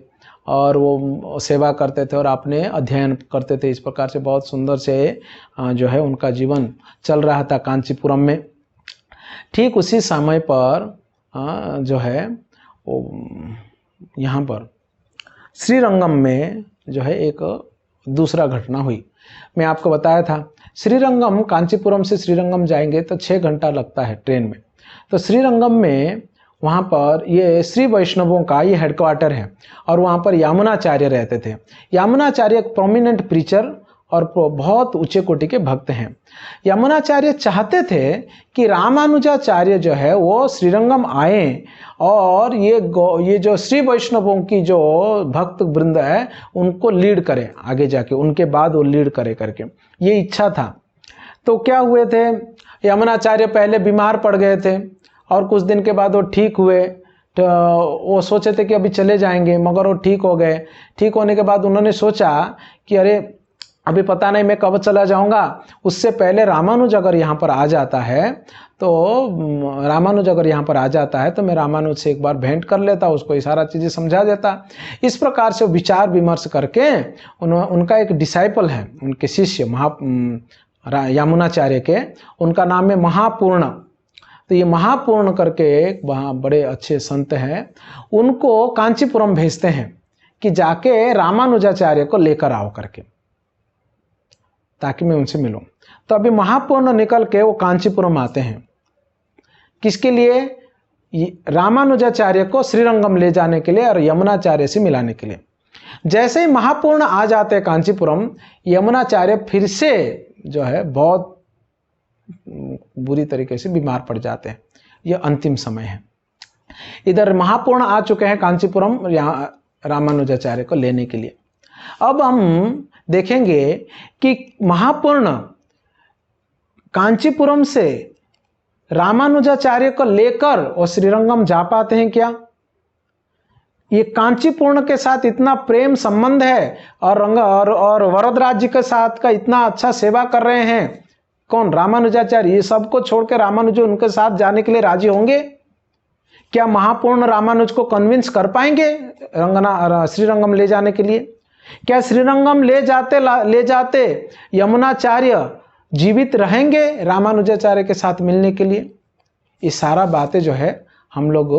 और वो सेवा करते थे और अपने अध्ययन करते थे। इस प्रकार से बहुत सुंदर से जो है उनका जीवन चल रहा था कांचीपुरम में। ठीक उसी समय पर जो है वो यहाँ पर श्रीरंगम में जो है एक दूसरा घटना हुई। मैं आपको बताया था श्रीरंगम, कांचीपुरम से श्रीरंगम जाएंगे तो 6 घंटा लगता है ट्रेन में। तो श्रीरंगम में वहाँ पर ये श्री वैष्णवों का ये हेडक्वार्टर है, और वहाँ पर यामुनाचार्य रहते थे। यामुनाचार्य एक प्रोमिनेंट प्रीचर और बहुत ऊंचे कोटि के भक्त हैं। यमुनाचार्य चाहते थे कि रामानुजाचार्य जो है वो श्रीरंगम आए और ये जो श्री वैष्णवों की जो भक्त वृंद है उनको लीड करे, आगे जाके उनके बाद वो लीड करे करके, ये इच्छा था। तो क्या हुए थे, यमुनाचार्य पहले बीमार पड़ गए थे और कुछ दिन के बाद वो ठीक हुए। तो वो सोचे थे कि अभी चले जाएंगे, मगर वो ठीक हो गए। ठीक होने के बाद उन्होंने सोचा कि अरे अभी पता नहीं मैं कब चला जाऊंगा, उससे पहले रामानुज अगर यहाँ पर आ जाता है तो मैं रामानुज से एक बार भेंट कर लेता, उसको ये सारा चीज़ें समझा देता। इस प्रकार से विचार विमर्श करके उनका एक डिसाइपल है, उनके शिष्य यमुनाचार्य के, उनका नाम है महापूर्ण। तो ये महापूर्ण करके एक बड़े अच्छे संत हैं, उनको कांचीपुरम भेजते हैं कि जाके रामानुजाचार्य को लेकर आओ करके, ताकि मैं उनसे मिलूं। तो अभी महापूर्ण निकल के वो कांचीपुरम आते हैं, किसके लिए, रामानुजाचार्य को श्रीरंगम ले जाने के लिए और यमुनाचार्य से मिलाने के लिए। जैसे ही महापूर्ण आ जाते हैं कांचीपुरम, यमुनाचार्य फिर से जो है बहुत बुरी तरीके से बीमार पड़ जाते हैं। ये अंतिम समय है। इधर महापूर्ण आ चुके हैं कांचीपुरम रामानुजाचार्य को लेने के लिए। अब हम देखेंगे कि महापूर्ण कांचीपुरम से रामानुजाचार्य को लेकर और श्रीरंगम जा पाते हैं क्या? ये कांचीपुरम के साथ इतना प्रेम संबंध है और वरदराज जी के साथ का इतना अच्छा सेवा कर रहे हैं, कौन, रामानुजाचार्य। ये सबको छोड़कर रामानुज उनके साथ जाने के लिए राजी होंगे क्या? महापूर्ण रामानुज को कन्विंस कर पाएंगे श्रीरंगम ले जाने के लिए? क्या श्रीरंगम ले जाते यमुनाचार्य जीवित रहेंगे रामानुजाचार्य के साथ मिलने के लिए? ये सारा बातें जो है हम लोग